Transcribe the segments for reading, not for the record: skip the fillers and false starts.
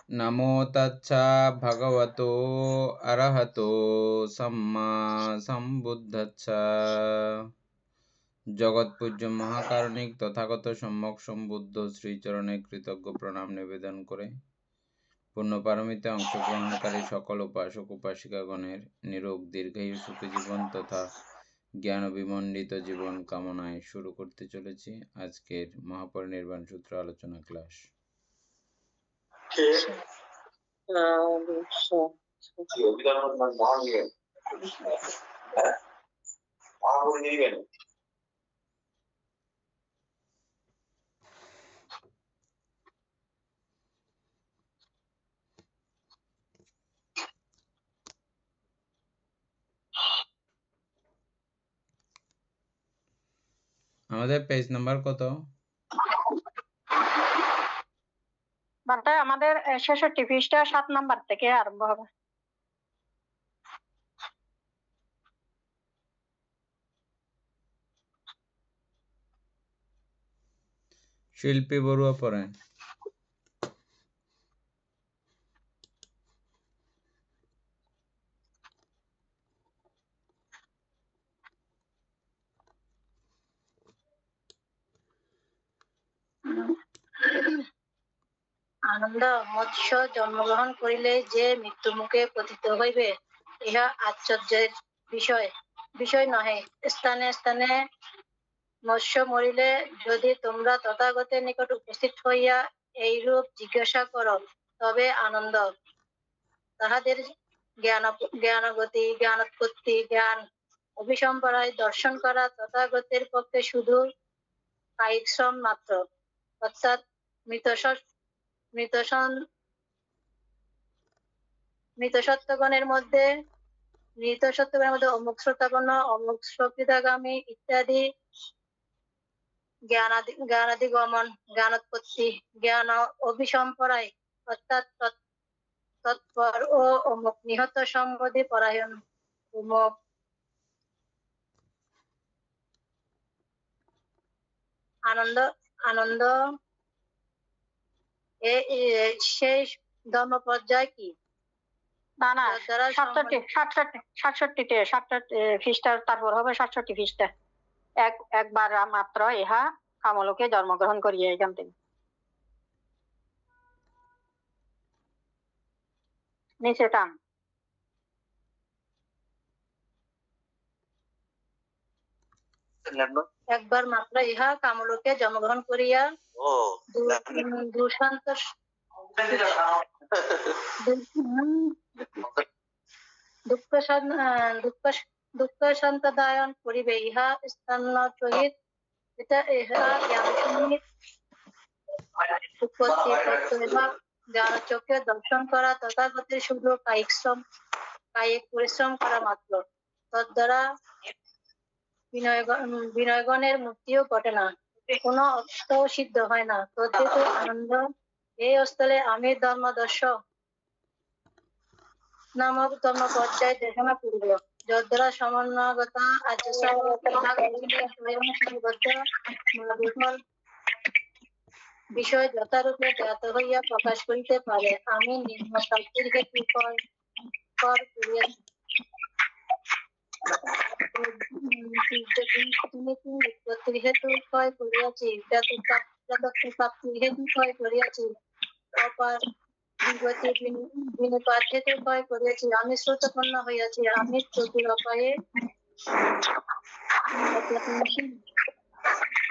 নমো তচ্ছা ভগবতো অরহতো সম্মা সম্বুদ্ধচ্ছা। জগৎপূজ্য মহাকারণিক তথাগত সম্যক সম্বুদ্ধ শ্রীচরণে কৃতজ্ঞ প্রণাম নিবেদন করে পুণ্যপারমিতে অংশগ্রহণকারী সকল উপাসক উপাসিকাগণের নিরোগ দীর্ঘায়ু সুখী জীবন তথা জ্ঞান বিমণ্ডিত জীবন কামনায় শুরু করতে চলেছি আজকের মহাপরিনির্বাণ সূত্র আলোচনা ক্লাস। আমাদের পেজ নাম্বার কত? আমাদের 66 পৃষ্ঠা 7 নাম্বার থেকে আরম্ভ হবে। শিল্পী বড়ুয়া পড়েন। আনন্দ মৎস্য জন্মগ্রহণ করিলে যে মৃত্যু মুখে পতিত হইবে, ইহা আশ্চর্যের বিষয় নহে। স্থানে স্থানে মৎস্য মরিলে যদি তোমরা তথাগতের নিকট উপস্থিত হইয়া এইরূপ জিজ্ঞাসা করো, তবে আনন্দ তাহাদের জ্ঞানগতি, জ্ঞানোৎপত্তি, জ্ঞান অভিসম্পারায় দর্শন করা তথাগতের পক্ষে শুধু কায়িক শ্রম মাত্র, অর্থাৎ মৃত সত্যগণের মধ্যে অমুক শ্রোতাগণ, অমুক প্রকৃতাগামী ইত্যাদি জ্ঞানাদিগমন, জ্ঞানোৎপত্তি, জ্ঞান অভিসম্পরায় অর্থাৎ তৎপর ও অমুক নিহত সম্বন্ধে পরায়ণ, অমুক আনন্দ সেই ধর্ম পর্যায় কি? না 67 খ্রিস্টার, তারপর হবে 67 খ্রিস্টা। একবার মাত্র ইহা কামলোকে জন্মগ্রহণ করিয়া এখান থেকে নিচে টান। একবার মাত্র ইহা কামলোকে জন্মগ্রহণ করিয়া দুঃখ সন্তদায়ন করিবে, ইহা স্থান সহিত চোখে দর্শন করা তথাগতের শুধু কায়িক পরিশ্রম করা মাত্র, তদ্বারা বিনয়গণের মুক্তিও ঘটে না, কোনো অর্থ সিদ্ধ হয় না। তদ্হেতু আনন্দ এই স্থলে আমি ধর্মদর্শ নামক ধর্ম পর্যায় দেখানো পূর্ব, যদ্বারা সমন্বয়গতা বিষয় যথারূপে জ্ঞাত হইয়া প্রকাশ করিতে পারে। আমি নিম্ন প্রাপ্তির হেতু কর করিয়াছি, উৎপত্তির হেতু ক্ষয় করিয়াছি, প্রাপ্তির হেতু ক্ষয় করিয়াছি, বিনিপাত হেতু ক্ষয় করিয়াছি, আমি শ্রোতপন্ন হইয়াছি, আমি চতুর উপায়ে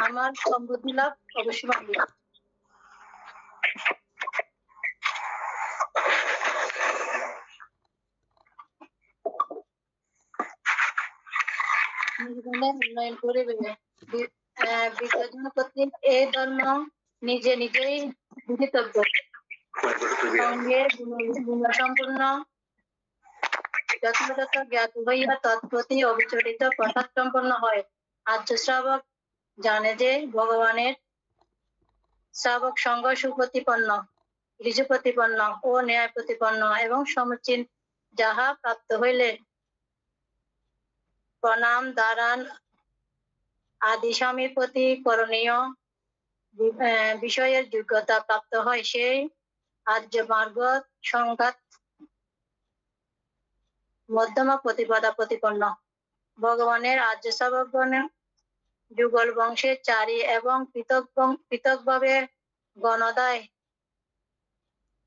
আমার সম্বুদ্ধি লাভ অবশ্যই। উন্নয়ন করিবে। এই ধর্ম নিজে নিজেই বিধিতব্য, সঙ্গে গুণসম্পূর্ণ যথাযথ জ্ঞাত হইয়া তৎপ্রতি অবিচলিত প্রসাদ সম্পন্ন হয়। আর্য শ্রাবক জানে যে ভগবানের শ্রাবক সঙ্গ সুপ্রতিপন্ন, ঋজুপ্রতিপন্ন ও ন্যায় প্রতিপন্ন এবং সমুচীন, যাহা প্রাপ্ত হইলে প্রণাম দারান আদি স্বামীর প্রতি করণীয় বিষয়ের যোগ্যতা প্রাপ্ত হয়। সেই আর্য মার্গ সংঘাত মধ্যমা প্রতিপদা প্রতিপন্ন। ভগবানের আর্য শ্রাবকগণের যুগল বংশের চারি এবং পৃথকভাবে গণদায়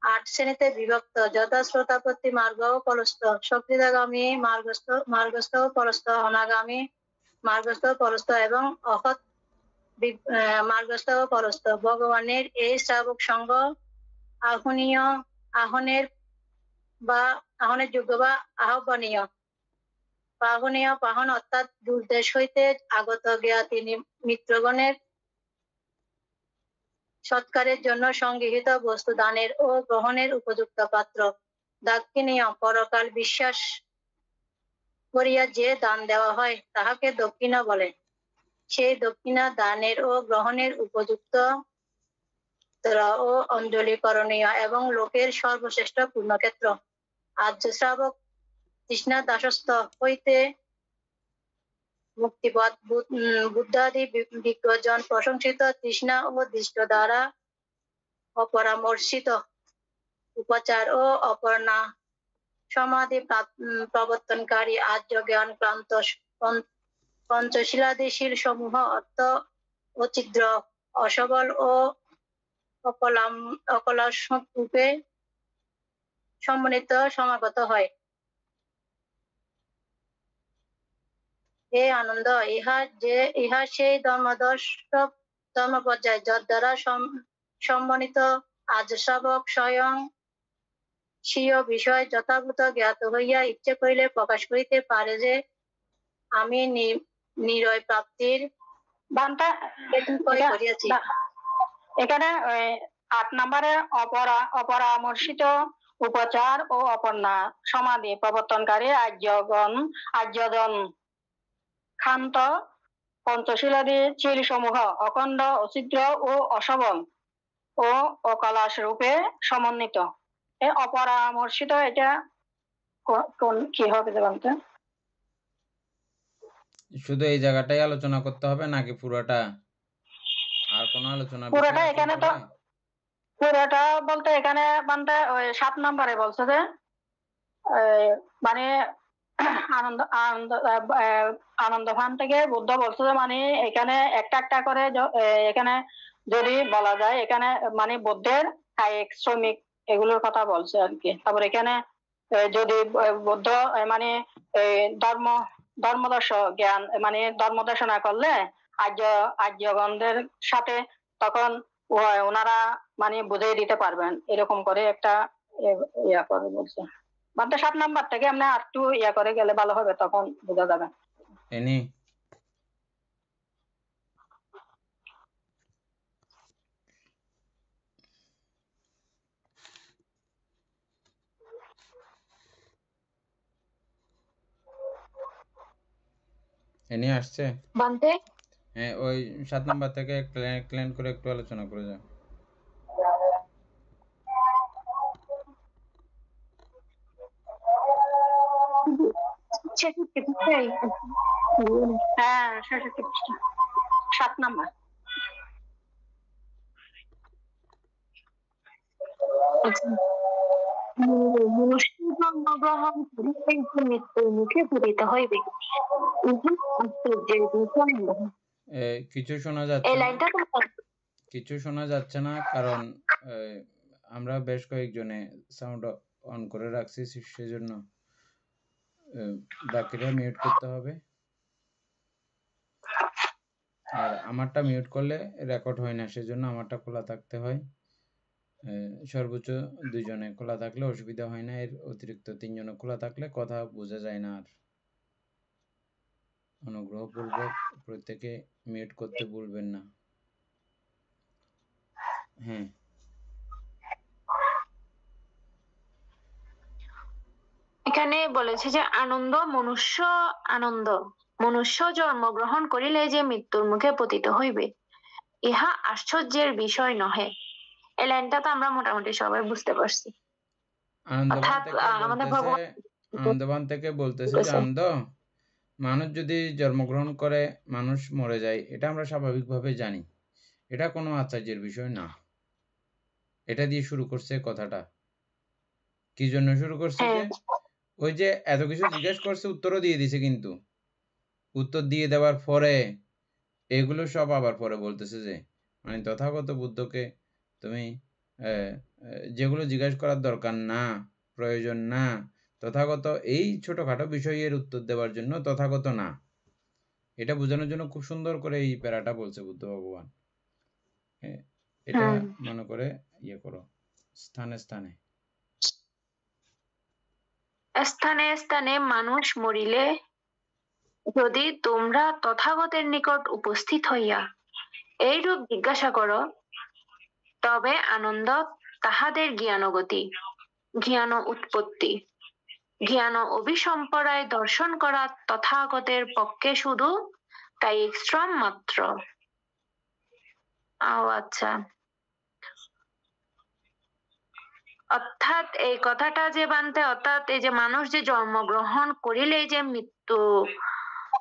৮ শ্রেণীতে বিভক্ত, যথা শ্রোতাপত্তি মার্গ ও পলস্থ, সকৃতাগামী মার্গস্থ ও পলস্থ, অনাগামী মার্গস্থ ও পলস্থ এবং অহৎ মার্গস্থ ও পলস্থ। ভগবানের এই শ্রাবক সংঘ আহনের যোগ্য বা আহ্বানীয়। পাহন অর্থাৎ দূরদেশ হইতে আগত জ্ঞাতি মিত্রগণের সৎকারের জন্য সংগৃহীত বস্তু দানের ও গ্রহণের উপযুক্ত পাত্র। দাক্ষিণীয়, পরকাল বিশ্বাস করিয়া যে দান দেওয়া হয় তাহাকে দক্ষিণা বলে। সেই দক্ষিণা দানের ও গ্রহণের উপযুক্ত ও অঞ্জলি করণীয় এবং লোকের সর্বশ্রেষ্ঠ পূর্ণক্ষেত্র। আর্য শ্রাবক তৃষ্ণা দাসস্থ হইতে মুক্তিপদ বুদ্ধাদি বিজ্ঞজন প্রশংসিত তৃষ্ণা ও দৃষ্ট দ্বারা অপরামর্শিত উপাচার ও অপর্ণা সমাধি প্রবর্তনকারী আর্য জ্ঞান ক্রান্ত পঞ্চশীলাদিশীল সমূহ অর্থ অচিদ্র অসবল ও অকলাশ রূপে সম্মানিত সমাগত হয়। হে আনন্দ, ইহা সেই ধর্ম পর্যায় যার দ্বারা সম্মানিত আর্য শ্রাবক স্বয়ং স্বীয় বিষয় যথাযথ জ্ঞাত হইয়া ইচ্ছে করিলে প্রকাশ করিতে পারে যে আমি নিরয় প্রাপ্তির করিয়াছি। এখানে ৮ নম্বরে অপরামর্শিত উপচার ও অপর্ণা সমাধি প্রবর্তনকারী আর্যজন ক্ষান্ত পঞ্চশীলাদি চিল সমূহ অখণ্ড অছিদ্র ও অসবল ও অকলাশ রূপে সমন্বিত। এই অপরামর্শিত এটা কি হবে বলতে? শুধু এই জায়গাটাই আলোচনা করতে হবে নাকি পুরোটা? আর কোনো আলোচনা? পুরোটা এখানে তো পুরোটা বলতে এখানে মানে ৭ নম্বরে বলছে যে মানে আনন্দ ভান থেকে বুদ্ধ বলছে যে মানে এখানে একটা একটা করে এখানে যদি বলা যায় এখানে মানে বুদ্ধের কায়িক শ্রমিক এগুলোর কথা বলছে আর কি। তারপর এখানে যদি বুদ্ধ মানে ধর্মদর্শ জ্ঞান মানে ধর্মদর্শ না করলে আর্যগণদের সাথে তখন ওনারা মানে বুঝিয়ে দিতে পারবেন, এরকম করে একটা ইয়া করে বলছে। মানে ৭ নাম্বার থেকে আমরা আর একটু ইয়া করে গেলে ভালো হবে, তখন বোঝা যাবে। এনি আসছে বানতে? হ্যাঁ, ওই ৭ নাম্বার থেকে ক্লিন করে একটু আলোচনা করে যাও। হ্যাঁ ৭ নাম্বার। জন্মগ্রহণ মৃত্যুর মুখে পতিত হইবে। কিছু শোনা যাচ্ছে না, কিছু শোনা যাচ্ছে না, কারণ আমরা বেশ কয়েকজনে সাউন্ড অন করে রাখছি, সেজন্য বাকিরা মিউট করতে হবে। আর আমারটা মিউট করলে রেকর্ড হয় না, সেজন্য আমারটা খোলা থাকতে হয়। সর্বোচ্চ 2 জনে খোলা থাকলে অসুবিধা হয় না, এর অতিরিক্ত 3 জনে খোলা থাকলে কথা বোঝা যায় না। আর অনুগ্রহপূর্বক প্রত্যেকে মিউট করতে ভুলবেন না। হ্যাঁ, এখানে বলেছে যে মনুষ্য জন্মগ্রহণ করিলে যে মৃত্যুর মুখে পতিত হইবে, ইহা আশ্চর্যের বিষয় নহে। এই লাইনটা তো আমরা মোটামুটি সবাই বুঝতে পারছি। আনন্দবান থেকে বলতেছে যে আনন্দ, মানুষ যদি জন্মগ্রহণ করে মানুষ মরে যায়, এটা আমরা স্বাভাবিকভাবে জানি, এটা কোনো আশ্চর্যের বিষয় না। এটা দিয়ে শুরু করছে কথাটা। কি জন্য শুরু করছে? যে ওই যে এত কিছু জিজ্ঞেস করছে, উত্তরও দিয়ে দিছে, কিন্তু উত্তর দিয়ে দেওয়ার পরে এগুলো সব আবার পরে বলতেছে যে মানে তথাগত বুদ্ধকে তুমি যেগুলো জিজ্ঞেস করার দরকার না, প্রয়োজন না, তথাগত এই ছোটখাটো বিষয়ের উত্তর দেওয়ার জন্য তথাগত না, এটা বোঝানোর জন্য খুব সুন্দর করে এই প্যারাটা বলছে বুদ্ধ ভগবান। এটা মনে করে ইয়ে করো, স্থানে স্থানে স্থানে স্থানে মানুষ মরিলে যদি তোমরা তথাগতের নিকট উপস্থিত হইয়া এইরূপ জিজ্ঞাসা করো, তবে আনন্দ তাহাদের জ্ঞানগতি, জ্ঞান উৎপত্তি, জ্ঞান অভিসম্পরায় দর্শন করা তথাগতের পক্ষে শুধু কায়িক শ্রম মাত্র। আচ্ছা, অর্থাৎ এই কথাটা যে বানতে, অর্থাৎ এই যে মানুষ যে জন্মগ্রহণ করিলেই যে মৃত্যু,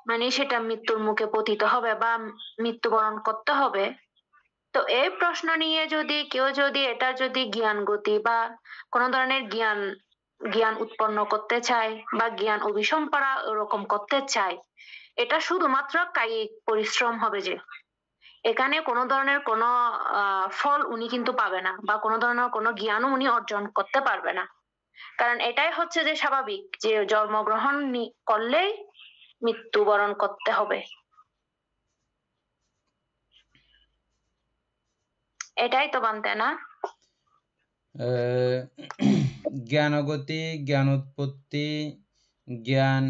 মানে সেটা মৃত্যুর মুখে পতিত হবে বা মৃত্যুবরণ করতে হবে, তো এই প্রশ্ন নিয়ে যদি কেউ যদি এটা যদি জ্ঞান গতি বা কোন ধরনের জ্ঞান উৎপন্ন করতে চায় বা জ্ঞান অভিসম্পাদনা ওরকম করতে চায়, এটা শুধুমাত্র কায়িক পরিশ্রম হবে, যে এখানে কোনো ধরনের কোনো ফল উনি কিন্তু পাবে না বা কোনো ধরনের কোনো জ্ঞানও উনি অর্জন করতে পারবে না। কারণ এটাই হচ্ছে যে স্বাভাবিক, যে জন্মগ্রহণ করলেই মৃত্যুবরণ করতে হবে, এটাই তো বানতে না। জ্ঞানগতি, জ্ঞান উৎপত্তি, জ্ঞান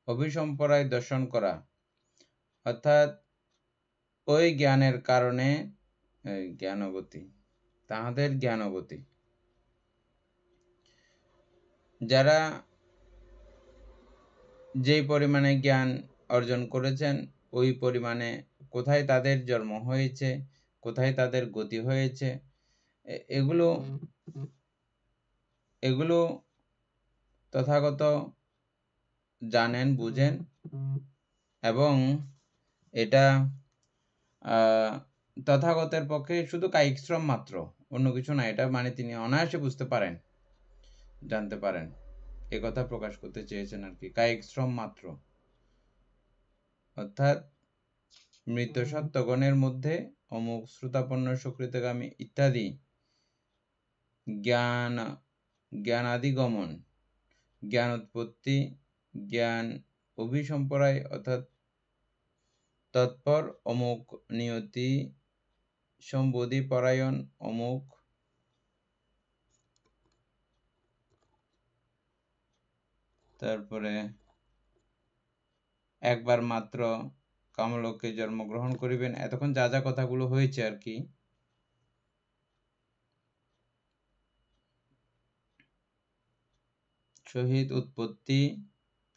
অভিসম্পরায় দর্শন করা, অর্থাৎ ওই জ্ঞানের কারণে জ্ঞানগতি, তাহাদের জ্ঞানগতি, যারা যেই পরিমাণে জ্ঞান অর্জন করেছেন ওই পরিমাণে কোথায় তাদের জন্ম হয়েছে, কোথায় তাদের গতি হয়েছে, এগুলো তথাগত জানেন, বুঝেন, এবং এটা তথাগতের পক্ষে শুধু কায়িক শ্রম মাত্র, অন্য কিছু না। এটা মানে তিনি অনায়াসে বুঝতে পারেন, জানতে পারেন, এ কথা প্রকাশ করতে চেয়েছেন আর কি, কায়িক শ্রম মাত্র। অর্থাৎ মৃত সত্যগণের মধ্যে অমুক শ্রুতাপন্ন সুকৃতগামী ইত্যাদি জ্ঞানাদিগমন, জ্ঞান উৎপত্তি, জ্ঞান অভিসম্পরায়, অর্থাৎ তৎপর অমুক নিয়তি সম্বোধি পরায়ণ অমুক, তারপরে একবার মাত্র কামলোকে জন্মগ্রহণ করিবেন, এতক্ষণ যা যা কথাগুলো হয়েছে আর কি, সহিত উৎপত্তি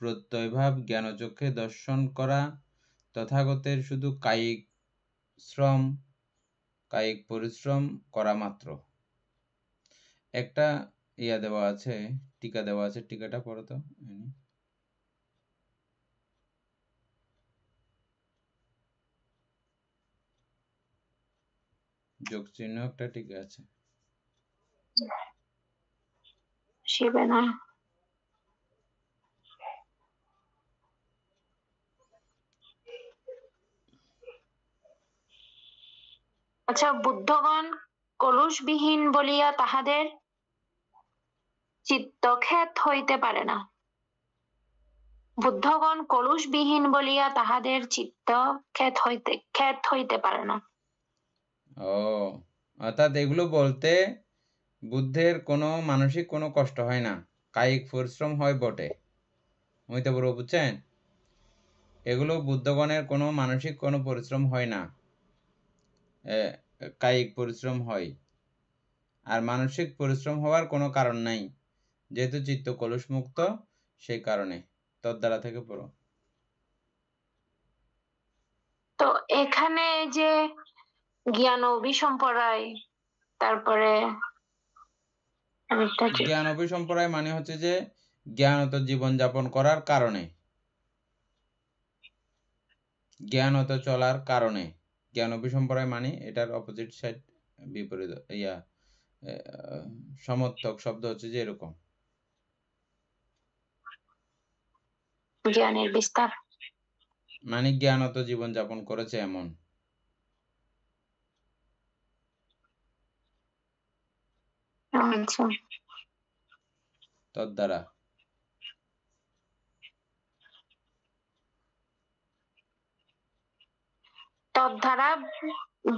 প্রত্যয়ভাব জ্ঞানচক্ষে দর্শন করা, তথাগতের শুধু কায়িক শ্রম, কায়িক পরিশ্রম করা মাত্র। একটা ইয়া দেওয়া আছে, টিকা দেওয়া আছে, টিকাটা পড়ো তো। যোগ চিহ্ন একটা টিকা আছে, শিবে না। আচ্ছা, বুদ্ধগণ কলুষবিহীন বলিয়া তাহাদের চিত্তক্ষেত হইতে পারে না। বুদ্ধগণ কলুষবিহীন বলিয়া তাহাদের চিত্ত ক্ষেত হইতে পারে না। অর্থাৎ এগুলো বলতে বুদ্ধের কোনো মানসিক কোনো কষ্ট হয় না, কায়িক পরিশ্রম হয় বটে। অমিতাভ বড় বুঝছেন, এগুলো বুদ্ধগণের কোনো মানসিক কোনো পরিশ্রম হয় না, কায়িক পরিশ্রম হয়। আর মানসিক পরিশ্রম হওয়ার কোনো কারণ নাই, যেহেতু চিত্ত কলুষ মুক্ত, সেই কারণে। তদ্দ্বারা থেকে পড়ো। তো এখানে যে জ্ঞান অভিসম্পরায়, তারপরে জ্ঞান অভিসম্পরায় মানে হচ্ছে যে জ্ঞানত জীবনযাপন করার কারণে, জ্ঞানত চলার কারণে। জ্ঞান অভিসম্পরায় মানে এটার অপোজিট সাইড, বিপরীত সমর্থক শব্দ হচ্ছে যে এরকম। জ্ঞানের বিস্তার। মানে জ্ঞানত জীবন যাপন করেছে এমন। আচ্ছা। তদ্বারা তদ্বারা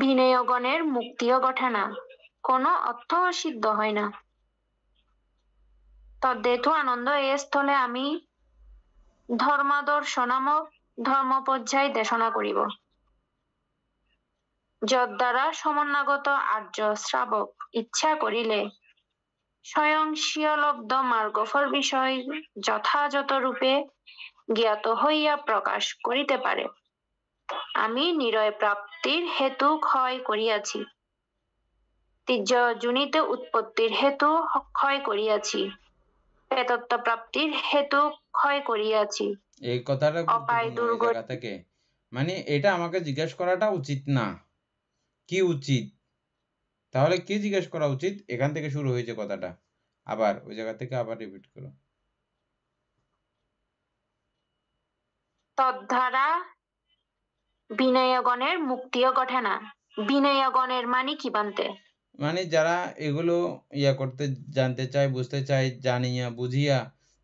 বিনয়গণের মুক্তিও ঘটে না, কোনো অর্থ সিদ্ধ হয় না। তদ্হেতু আনন্দ এ স্থলে আমি ধর্মাদর্শ নামক ধর্মপর্যায় দেশনা করিব, যদ্বারা সমন্বগত আর্য শ্রাবক ইচ্ছা করিলে স্বয়ং স্বীয় লব্ধ মার্গফল বিষয় যথাযথ রূপে জ্ঞাত হইয়া প্রকাশ করিতে পারে। আমি নিরয় প্রাপ্তির হেতু ক্ষয় করিয়াছি, তীর্যজনিত উৎপত্তির হেতু ক্ষয় করিয়াছি, প্রেতত্ব প্রাপ্তির হেতু ক্ষয় করিয়াছি। এই কথাটা অপায় গুরুত্বপূর্ণ এই জায়গা থেকে। মানে এটা আমাকে জিজ্ঞেস করাটা উচিত না। কি উচিত? তাহলে কি জিজ্ঞেস করা উচিত? এখান থেকে শুরু হয়েছে কথাটা, আবার ওই জায়গা থেকে আবার রিপিট করো। তদ্বারা বিনয়গণের মুক্তিও ঘটে না। বিনয়গণের মানে কি বানতে? মানে যারা এগুলো করতে জানতে চায়, বুঝতে চায়, জানিয়া বুঝিয়া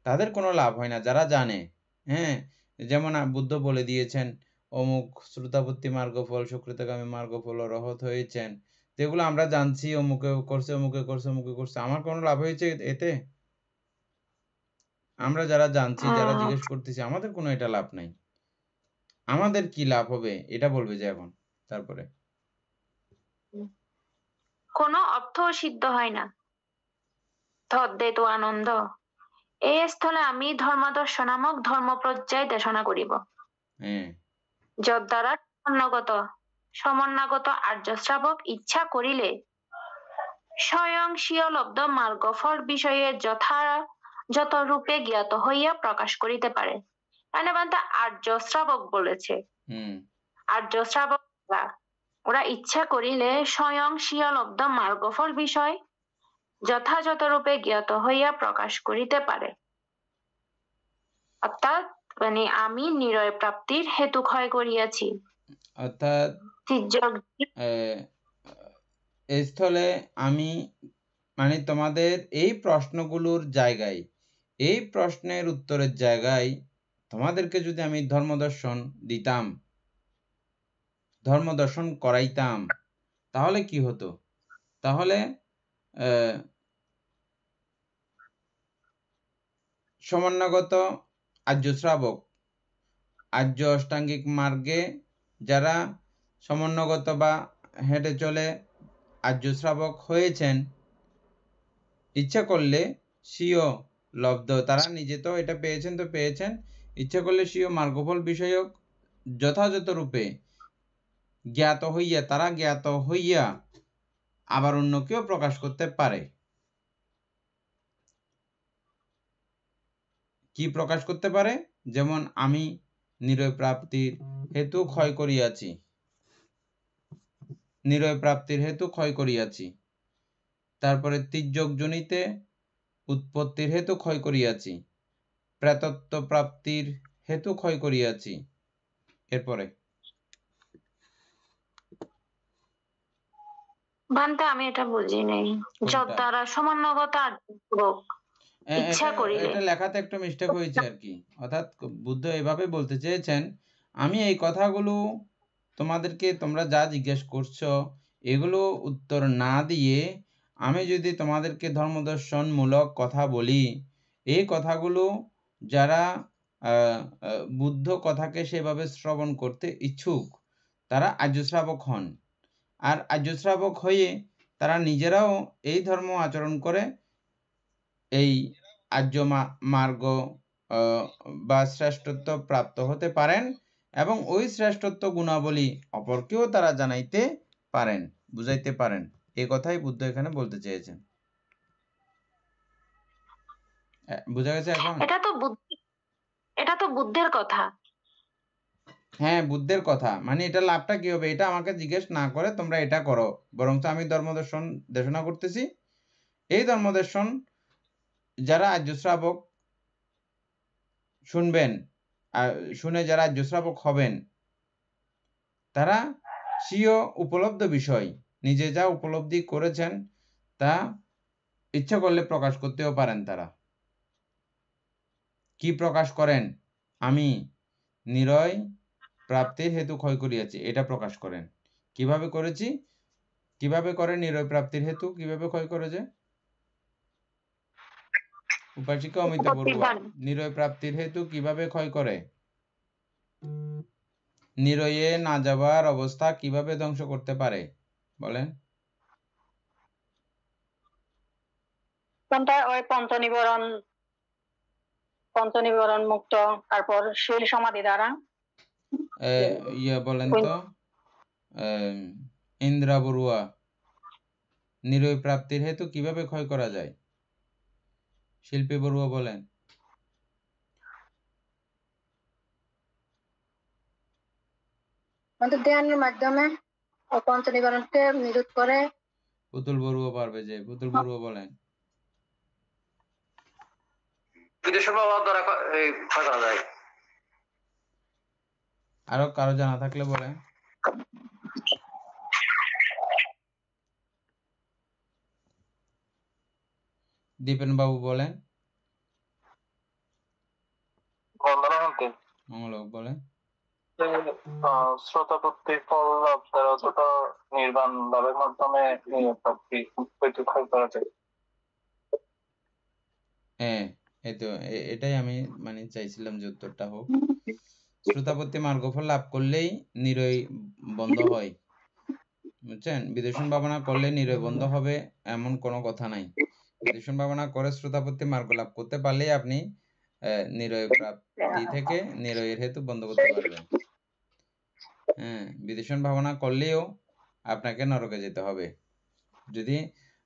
তাদের কোনো লাভ হয় না। যারা জানে, হ্যাঁ, যেমন বুদ্ধ বলে দিয়েছেন অমুক শ্রুতাপত্তি মার্গফল, সুকৃতগামী মার্গফল রহত হয়েছেন, যেগুলো আমরা জানছি অমুকে করছে, অমুকে করছে, অমুকে করছে, আমার কোনো লাভ হয়েছে এতে? আমরা যারা জানছি, যারা জিজ্ঞেস করতেছি, আমাদের কোনো এটা লাভ নাই। আমাদের কি লাভ হবে এটা বলবে যে এখন। তারপরে কোনো অর্থ সিদ্ধ হয় না। তদ্হেতু আনন্দ এই স্থলে আমি ধর্মাদর্শ নামক ধর্মপর্যায় দেশনা করিব, হ্যাঁ, যদ্বারা সমন্বগত আর্য শ্রাবক ইচ্ছা করিলে স্বয়ং স্বীয় লব্ধ মার্গফল বিষয়ে যথাযথ রূপে জ্ঞাত হইয়া প্রকাশ করিতে পারে। মানে বান্তা আর্য শ্রাবক বলেছে। আর্য শ্রাবক ওরা ইচ্ছা করিলে স্বয়ং স্বীয় লব্ধ মার্গফল বিষয় যথাযথ রূপে জ্ঞাত হইয়া প্রকাশ করিতে পারে। অর্থাৎ মানে আমি নিরয় প্রাপ্তির হেতু ক্ষয় করিয়াছি। অর্থাৎ এই স্থলে আমি মানে তোমাদের এই প্রশ্নগুলোর জায়গায়, এই প্রশ্নের উত্তরের জায়গায় তোমাদেরকে যদি আমি ধর্মদর্শন দিতাম, ধর্মদর্শন করাইতাম, তাহলে কি হতো? তাহলে সমন্বয়গত আর্য শ্রাবক, আর্য অষ্টাঙ্গিক মার্গে যারা সমন্বয়গত বা হেঁটে চলে আর্য শ্রাবক হয়েছেন, ইচ্ছা করলে স্বীয় লব্ধ, তারা নিজে তো এটা পেয়েছেন, তো পেয়েছেন, ইচ্ছা করলে স্বীয় মার্গফল বিষয়ক যথাযথ রূপে জ্ঞাত হইয়া, তারা জ্ঞাত হইয়া আবার অন্যকেও প্রকাশ করতে পারে। কি প্রকাশ করতে পারে? যেমন আমি নিরয় প্রাপ্তির হেতু ক্ষয় করিয়াছি, নিরয় প্রাপ্তির হেতু ক্ষয় করিয়াছি। তারপরে তির্যকজনিতে উৎপত্তির হেতু ক্ষয় করিয়াছি, প্রেতত্ব প্রাপ্তির হেতু ক্ষয় করিয়াছি। এরপরে বান্তে আমি এটা বুঝি নাই। যদ্বারা সমন্বয়গত আর্য শ্রাবক ইচ্ছা করিলে, এটা লেখাতে একটু মিস্টেক হয়েছে আর কি। অর্থাৎ বুদ্ধ এভাবে বলতে চেয়েছেন, আমি এই কথাগুলো তোমাদেরকে, তোমরা যা জিজ্ঞেস করছো এগুলো উত্তর না দিয়ে আমি যদি তোমাদেরকে ধর্মদর্শনমূলক কথা বলি, এই কথাগুলো যারা বুদ্ধ কথাকে সেভাবে শ্রবণ করতে ইচ্ছুক তারা আর্য শ্রাবক হন। আর আর্য শ্রাবক হয়ে তারা নিজেরাও এই ধর্ম আচরণ করে এই আর্য মার্গ বা শ্রেষ্ঠত্ব প্রাপ্ত হতে পারেন, এবং ওই শ্রেষ্ঠত্ব গুণাবলী অপরকেও তারা জানাইতে পারেন, বুঝাইতে পারেন। এই কথাই বুদ্ধ এখানে বলতে চেয়েছেন। বুঝা গেছে এখন? এটা তো বুদ্ধের কথা। হ্যাঁ, বুদ্ধের কথা, মানে এটা লাভটা কি হবে এটা আমাকে জিজ্ঞেস না করে তোমরা এটা করো, বরঞ্চ আমি ধর্মদর্শন দেশনা করতেছি। এই ধর্মদর্শন যারা আর্য শ্রাবক শুনবেন, শুনে যারা আর্য শ্রাবক হবেন, তারা স্বীয় উপলব্ধ বিষয় নিজে যা উপলব্ধি করেছেন তা ইচ্ছা করলে প্রকাশ করতেও পারেন। তারা কি প্রকাশ করেন? আমি নিরয় প্রাপ্তির হেতু ক্ষয় করিয়াছি, এটা প্রকাশ করেন। কিভাবে করেছি, কিভাবে করে নিরয় প্রাপ্তির হেতু কিভাবে ক্ষয় করেছে? উপাসিকা অমিতা বড়ুয়া, নিরয় প্রাপ্তির হেতু কিভাবে ক্ষয় করে? নিরয়ে না যাবার অবস্থা কিভাবে ধ্বংস করতে পারে বলেন? কোনটা? ওই পঞ্চনিবরণ মুক্ত, তারপর শীল সমাধি দ্বারা। বলেন তো ইন্দ্রা বড়ুয়া, নিরয় প্রাপ্তির হেতু কিভাবে ক্ষয় করা যায়? শিল্পী বড়ুয়া বলেন। আমাদের ধ্যানের মাধ্যমে পঞ্চনিবরণকে নিরোধ করে। পুতুল বড়ুয়া পারবে যে, পুতুল বড়ুয়া বলেন। আরো কারো জানা থাকলে বলেন। দীপেন বাবু বলেন। মঙ্গলক বলেন। শ্রোতাপত্তি ফল লাভ দ্বারা অথবা নির্বাণ লাভের মাধ্যমে ক্ষয় করা যায়। হ্যাঁ, এই তো এটাই আমি মানে চাইছিলাম যে উত্তরটা হোক। শ্রোতাপত্তি মার্গফল লাভ করলেই নিরয় বন্ধ হয়, বুঝছেন? বিদর্শন ভাবনা করলে নিরয় বন্ধ হবে এমন কোনো কথা নাই। বিদর্শন ভাবনা করে শ্রোতাপত্তি মার্গ লাভ করতে পারলেই আপনি নিরয় প্রাপ্তি থেকে নিরয়ের হেতু বন্ধ করতে পারবেন। হ্যাঁ, বিদর্শন ভাবনা করলেও আপনাকে নরকে যেতে হবে যদি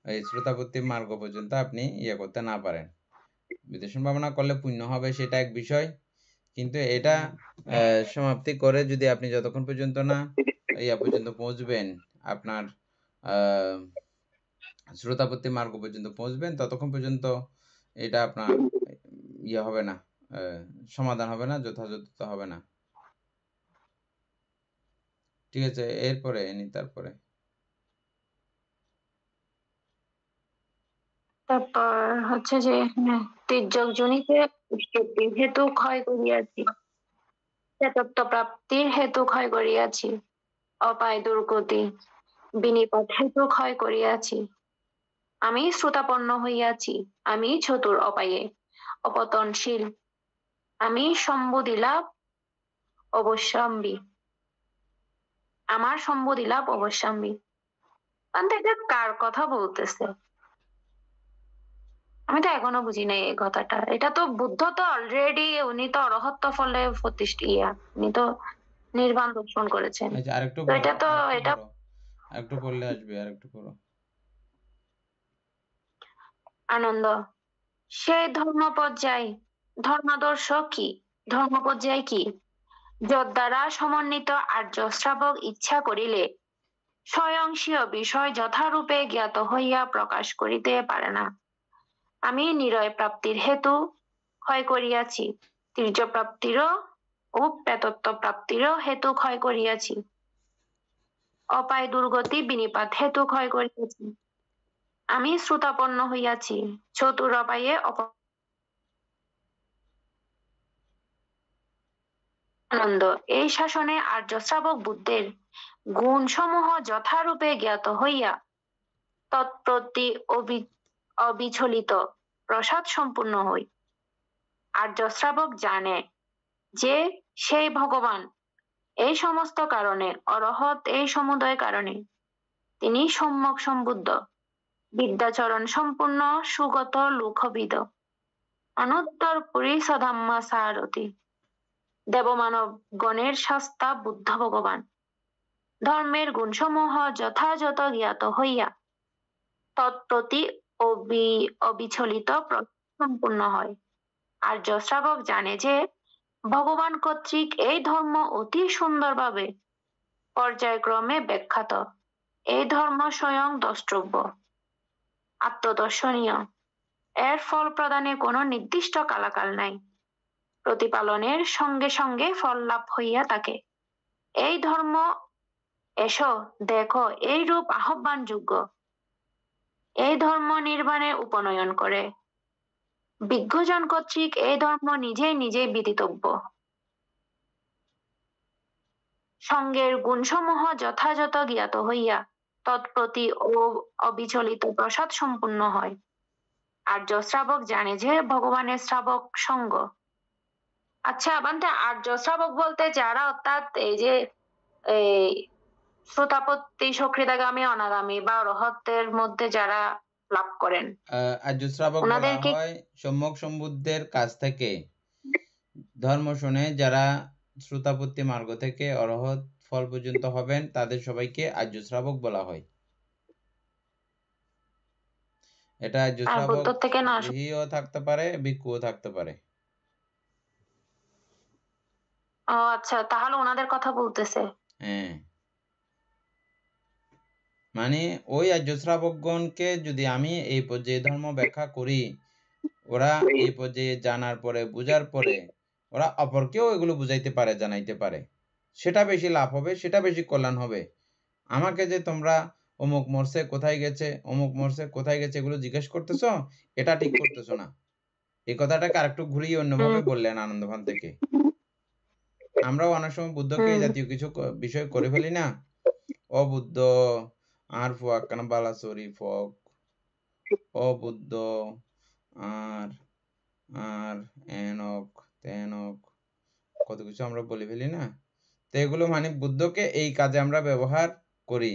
এই শ্রোতাপত্তি মার্গ পর্যন্ত আপনি করতে না পারেন। বিদর্শন ভাবনা করলে পুণ্য হবে সেটা এক বিষয়, কিন্তু এটা সমাপ্তি করে যদি আপনি যতক্ষণ পর্যন্ত না পর্যন্ত পৌঁছবেন, আপনার শ্রোতাপত্তি মার্গ পর্যন্ত পৌঁছবেন, ততক্ষণ পর্যন্ত এটা আপনার হবে না, সমাধান হবে না, যথাযথ হবে না। ঠিক আছে, এরপরে তারপরে তারপর হচ্ছে যে তির্যক জনিতে উৎপত্তির হেতু ক্ষয় করিয়াছি, চেতত্ব প্রাপ্তির হেতু ক্ষয় করিয়াছি, অপায় দুর্গতি বিনিপাত হেতু ক্ষয় করিয়াছি। আমি শ্রোতাপন্ন হইয়াছি, আমি চতুর অপায়ে অপতনশীল, আমি সম্বোধি লাভ অবশ্যম্বী, আমার সম্বোধি লাভ অবশ্যম্বী। এটা কার কথা বলতেছে? আমি তো এখনো বুঝি নাই এই কথাটা। এটা তো বুদ্ধ তো অলরেডি, উনি তো অরহত্ত ফলে উনি তো নির্বাণ দর্শন করেছেন। আচ্ছা, আরেকটু তো এটা তো এটা আরেকটু পড়লে আসবে, আরেকটু পড়ো। আনন্দ, সেই ধর্মপর্যায় ধর্মাদর্শ কি? ধর্মপর্যায় কি? যদ্বারা সমন্বিত আর্য শ্রাবক ইচ্ছা করিলে স্বয়ংস্বীয় বিষয় যথারূপে জ্ঞাত হইয়া প্রকাশ করিতে পারে না। আমি নিরয় প্রাপ্তির হেতু ক্ষয় করিয়াছি, তির্য প্রাপ্তিরও ও প্রেতত্ব প্রাপ্তিরও হেতু ক্ষয় করিয়াছি, অপায় দুর্গতি বিনিপাত হেতু ক্ষয় করিয়াছি। আমি শ্রোতাপন্ন হইয়াছি, চতুর অপায়ে আনন্দ, এই শাসনে আর্য শ্রাবক বুদ্ধের গুণ সমূহ যথারূপে জ্ঞাত হইয়া তৎপ্রতি অবিচলিত প্রসাদ সম্পূর্ণ হই। আর্য শ্রাবক জানে যে সেই ভগবান এই সমস্ত কারণে, অরহৎ এই সমুদয় কারণে, তিনি সম্যক সম্বুদ্ধ, বিদ্যাচরণ সম্পূর্ণ, সুগত লোকবিদ, অনুত্তর পুরীসধাম্মা সারথি, দেবমানব গণের শাস্তা বুদ্ধ ভগবান। ধর্মের গুণসমূহ যথাযথ জ্ঞাত হইয়া তৎপ্রতি অবিচলিত সম্পূর্ণ হয়। আর্য শ্রাবক জানে যে ভগবান কর্তৃক এই ধর্ম অতি সুন্দরভাবে পর্যায়ক্রমে ব্যাখ্যাত। এই ধর্ম স্বয়ং দ্রষ্টব্য, আত্মদর্শনীয়। এর ফল প্রদানে কোনো নির্দিষ্ট কালাকাল নাই, প্রতিপালনের সঙ্গে সঙ্গে ফল লাভ হইয়া থাকে। এই ধর্ম এসো দেখো এই রূপ আহ্বান যোগ্য। এই ধর্ম নির্বাণে উপনয়ন করে। বিজ্ঞজন কর্তৃক এই ধর্ম নিজেই নিজেই বিদিতব্য। সঙ্গের গুণসমূহ যথাযথ জ্ঞাত হইয়া তৎপ্রতি অবিচলিত প্রসাদ সম্পূর্ণ হয়। আর্য শ্রাবক জানে যে ভগবানের শ্রাবক সঙ্গ। আচ্ছা বান্তে, আর্য শ্রাবক বলতে যারা, অর্থাৎ এই যে এই শ্রোতাপত্তি, সক্রিয়তাগামী, অনাগামী বা অরহতের মধ্যে যারা লাভ করেন, আর্য শ্রাবক বলা ওনাদেরকে হয় সম্যক সম্বুদ্ধের কাছ থেকে ধর্ম শুনে যারা শ্রোতাপত্তি মার্গ থেকে অরহত ফল পর্যন্ত হবেন, তাদের সবাইকে আর্য শ্রাবক বলা হয়। এটা আর্য আর শ্রাবক বুদ্ধ থেকে না গৃহীও থাকতে পারে, ভিক্ষুও থাকতে পারে। ও আচ্ছা, তাহলে ওনাদের কথা বলতেছে। হ্যাঁ, মানে ওই আর্য শ্রাবকগণকে যদি আমি এই পর্যায়ে ধর্ম ব্যাখ্যা করি, ওরা এই পর্যায়ে জানার পরে, বুঝার পরে ওরা অপরকেও এগুলো বুঝাইতে পারে, জানাইতে পারে, সেটা বেশি লাভ হবে, সেটা বেশি কল্যাণ হবে। আমাকে যে তোমরা অমুক মরছে কোথায় গেছে, অমুক মরছে কোথায় গেছে এগুলো জিজ্ঞেস করতেছ, এটা ঠিক করতেছো না। এই কথাটাকে আরেকটু ঘুরিয়ে অন্যভাবে বললেন আনন্দভান থেকে। আমরাও অনেক সময় বুদ্ধকে এই জাতীয় কিছু বিষয় করে ফেলি না। ও বুদ্ধ আর ফুয়াক কেন বালাসরি ফক, ও বুদ্ধ আর আর এনক তেনক, কত কিছু আমরা বলে ফেলি না। তো এগুলো মানে বুদ্ধকে এই কাজে আমরা ব্যবহার করি।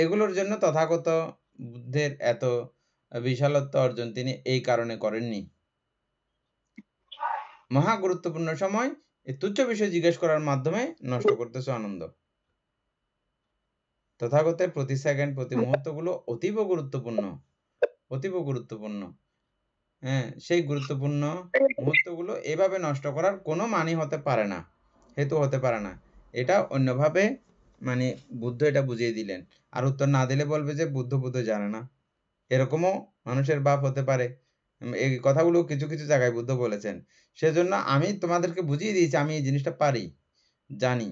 এগুলোর জন্য তথাগত বুদ্ধের এত বিশালত্ব অর্জন তিনি এই কারণে করেননি। মহা গুরুত্বপূর্ণ সময় এই তুচ্ছ বিষয় জিজ্ঞেস করার মাধ্যমে নষ্ট করতেছে আনন্দ। তথাগতের প্রতি সেকেন্ড, প্রতি মুহূর্তগুলো অতীব গুরুত্বপূর্ণ, অতীব গুরুত্বপূর্ণ। হ্যাঁ, সেই গুরুত্বপূর্ণ মুহূর্তগুলো এভাবে নষ্ট করার কোনো মানে হতে পারে না, হেতু হতে পারে না। এটা অন্যভাবে মানে বুদ্ধ এটা বুঝিয়ে দিলেন। আর উত্তর না দিলে বলবে যে বুদ্ধ জানে না, এরকমও মানুষের ভাব হতে পারে। এই কথাগুলো কিছু কিছু জায়গায় বুদ্ধ বলেছেন। সেজন্য আমি তোমাদেরকে বুঝিয়ে দিয়েছি আমি এই জিনিসটা পারি, জানি।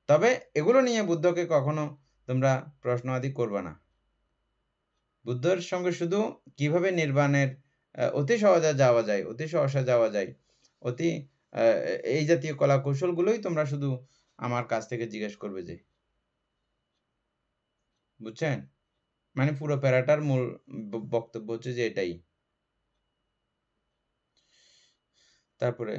তবে এগুলো নিয়ে বুদ্ধকে কখনো তোমরা প্রশ্ন আদি করবে না। বুদ্ধের সঙ্গে শুধু কিভাবে নির্বাণের অতি সহজে যাওয়া যায়, অতি সহসা যাওয়া যায়, অতি এই জাতীয় কলা কৌশলগুলোই তোমরা শুধু আমার কাছ থেকে জিজ্ঞেস করবে যে। বুঝছেন? মানে পুরো প্যারাটার মূল বক্তব্য হচ্ছে যে এটাই। তারপরে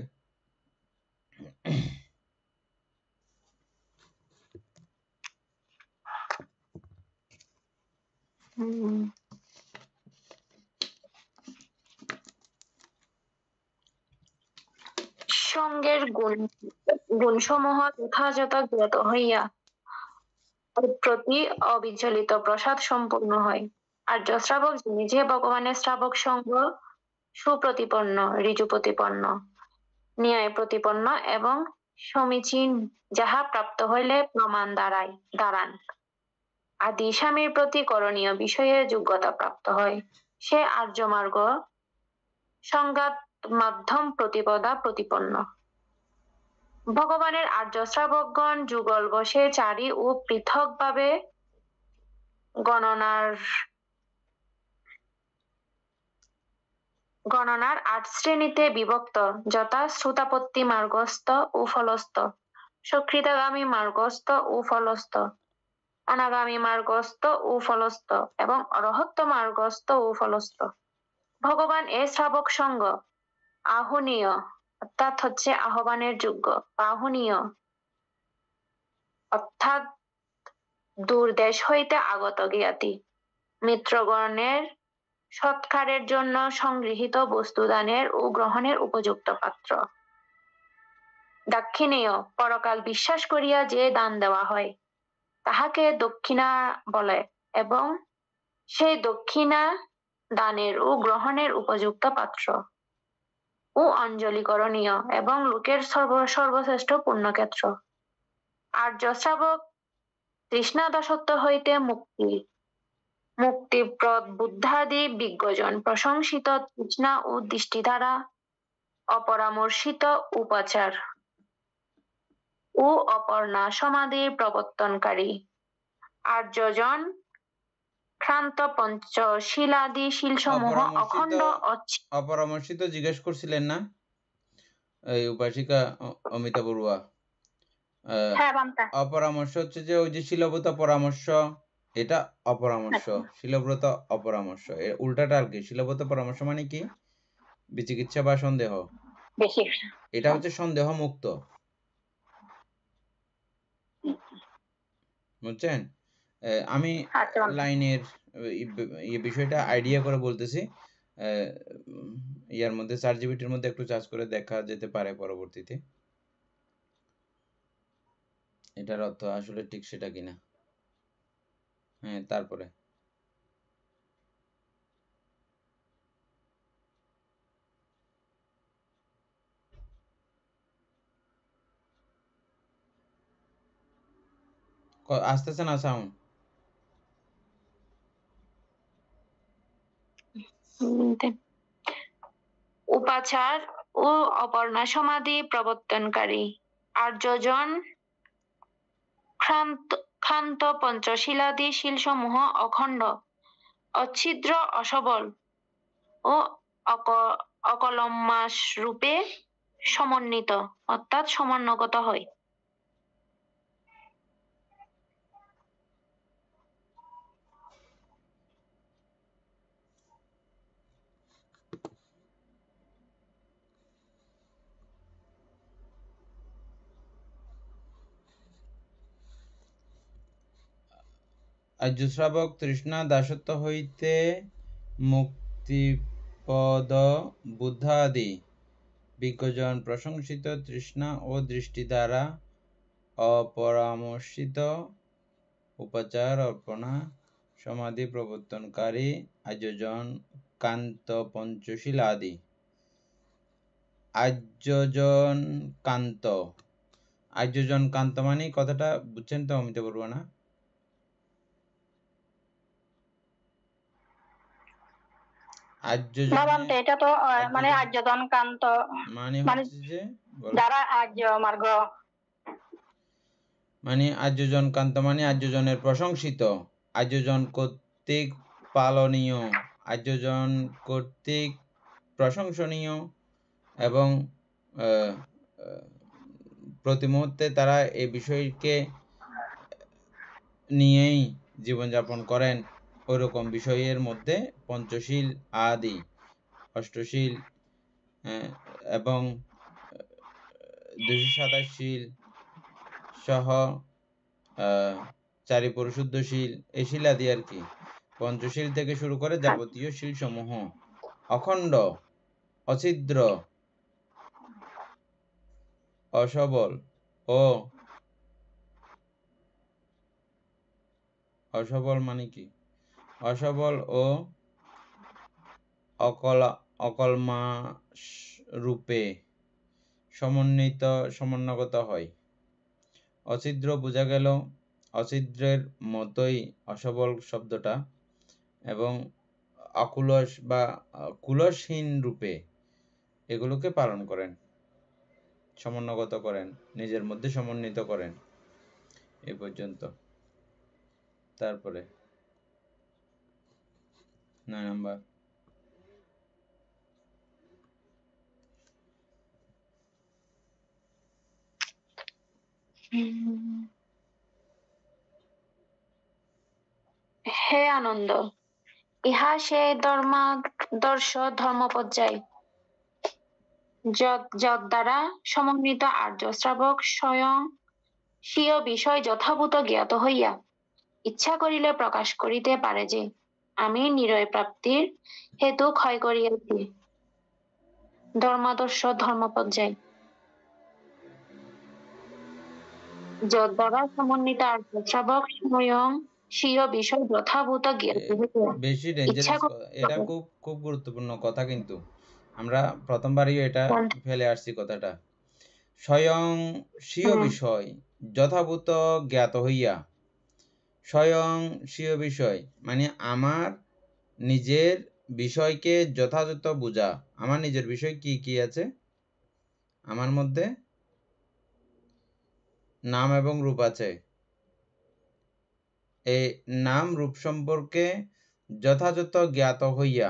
সঙ্গের গুণসমূহ যথাযথ জ্ঞাত হইয়া প্রতি অবিচলিত প্রসাদ সম্পূর্ণ হয়। আর্য শ্রাবক নিজে ভগবানের শ্রাবক সঙ্গ সুপ্রতিপন্ন, ঋজু প্রতিপন্ন, ন্যায় প্রতিপন্ন এবং সমীচীন, যাহা প্রাপ্ত হইলে প্রমাণ দাঁড়ান। আদি স্বামীর প্রতি করণীয় বিষয়ে যোগ্যতা প্রাপ্ত হয়। সে আর্য মার্গ সংঘাত মাধ্যম প্রতিপন্ন। ভগবানের আর্য শ্রাবকগণ যুগল বসে চারি ও পৃথক ভাবে গণনার ৮ শ্রেণীতে বিভক্ত, যথা শ্রোতাপত্তি মার্গস্থ ও ফলস্থ, সক্রিয়তাগামী মার্গস্থ ও ফলস্থ, অনাগামী মার্গস্থ ও ফলস্থ এবং অরহত্ত মার্গস্থ ও ফলস্থ। ভগবান এ শ্রাবক সঙ্গ আহনীয়, অর্থাৎ হচ্ছে আহ্বানের যোগ্য, আহনীয় অর্থাৎ দূর দেশ হইতে আগত জ্ঞাতি মিত্রগণের সৎকারের জন্য সংগৃহীত বস্তুদানের ও গ্রহণের উপযুক্ত পাত্র। দাক্ষিণেয়, পরকাল বিশ্বাস করিয়া যে দান দেওয়া হয় তাহাকে দক্ষিণা বলে এবং সেই দক্ষিণা দানের ও গ্রহণের উপযুক্ত পাত্র। ও অঞ্জলি করণীয় এবং লোকের সর্বশ্রেষ্ঠ পুণ্যক্ষেত্র। আর্য শ্রাবক তৃষ্ণা দাসত্ব হইতে মুক্তিপ্রদ বুদ্ধাদি বিজ্ঞজন প্রশংসিত তৃষ্ণা ও দৃষ্টি দ্বারা অপরামর্শিত উপাচার ও অপর্ণা সমাধির প্রবর্তনকারী আর্যজন ক্ষান্ত পঞ্চশীলাদি শীলসমূহ অখণ্ড অপরামর্শিত জিজ্ঞেস করছিলেন না এই উপাসিকা অমিতা বড়ুয়া? হ্যাঁ বান্তা। অপরামর্শ হচ্ছে যে ওই যে শিলব্রত পরামর্শ, এটা অপরামর্শ। শিলব্রত অপরামর্শ, এর উল্টাটা আর কি? শিলব্রত পরামর্শ মানে কি? বিচিকিৎসা বা সন্দেহ, বেশি এটা হচ্ছে সন্দেহ মুক্ত, বুঝছেন? আমি লাইনের বিষয়টা আইডিয়া করে বলতেছি, ইয়ার মধ্যে চার্জিবিটির মধ্যে একটু চার্জ করে দেখা যেতে পারে পরবর্তীতে এটার অর্থ আসলে ঠিক সেটা কিনা। হ্যাঁ, তারপরে আসতেছে না সাউন্ড? উপাচার ও অপর্ণা সমাধি প্রবর্তনকারী আর্যজন ক্ষান্ত পঞ্চশীলাদি শীলসমূহ অখণ্ড অচ্ছিদ্র অসবল ও অকলম্বাস রূপে সমন্বিত অর্থাৎ সমন্বয়গত হয়। আর্য শ্রাবক তৃষ্ণা দাসত্ব হইতে মুক্তিপদ বুদ্ধাদি বিজ্ঞজন প্রশংসিত তৃষ্ণা ও দৃষ্টি দ্বারা অপরামর্শিত উপাচার অর্পণা সমাধি প্রবর্তনকারী আর্যজন কান্ত পঞ্চশীলাদি। আর্যজন কান্ত, আর্যজন কান্ত মানে কথাটা বুঝছেন তো অমিতা বড়ুয়া? না এটা তো মানে আর্যজন কান্ত মানে হচ্ছে যে যারা আর্য মার্গ, মানে আর্যজন কান্ত মানে আর্যজনের প্রশংসিত, আর্যজন কর্তৃক পালনীয়, আর্যজন কর্তৃক প্রশংসনীয় এবং প্রতি মুহূর্তে তারা এই বিষয়কে নিয়েই জীবনযাপন করেন। ওইরকম বিষয়ের মধ্যে পঞ্চশীল আদি, অষ্টশীল এবং 227 সহ 4 পরিশুদ্ধশীল, এই শিলাদি আর কি। পঞ্চশীল থেকে শুরু করে যাবতীয় শীল সমূহ অখণ্ড, অছিদ্র, অসবল ও অসবল মানে কি? অসবল ও অকলমাস রূপে সমন্বয়গত হয়। অছিদ্র বোঝা গেল অছিদ্রের মতোই অসবল শব্দটা, এবং অকুলস বা কুলসহীন রূপে এগুলোকে পালন করেন, সমন্বয়গত করেন, নিজের মধ্যে সমন্বিত করেন। এই পর্যন্ত। তারপরে 9 নাম্বার, হে আনন্দ, ইহা সে ধর্মাদর্শ ধর্মপর্যায় যদ দ্বারা সমন্বিত আর্য শ্রাবক স্বয়ং স্বীয় বিষয় যথাভূত জ্ঞাত হইয়া ইচ্ছা করিলে প্রকাশ করিতে পারে যে আমি নিরয় প্রাপ্তির হেতু ক্ষয় করিয়াছি। ধর্মাদর্শ ধর্মপর্যায় যদ দ্বারা সমন্বিত আর্য শ্রাবক স্বয়ং স্বীয় বিষয় যথাভূত জ্ঞাত হইয়া বেশি ডেঞ্জারাস, এটা খুব খুব গুরুত্বপূর্ণ কথা। কিন্তু আমরা প্রথমবারই এটা ফেলে আসছি কথাটা। স্বয়ং স্বীয় বিষয় যথাভূত জ্ঞাত হইয়া, স্বয়ং স্বীয় বিষয় মানে আমার নিজের বিষয়কে যথাযথ বুঝা। আমার নিজের বিষয় কি কি আছে আমার মধ্যে? নাম এবং রূপ আছে। এই নাম রূপ সম্পর্কে যথাযথ জ্ঞাত হইয়া,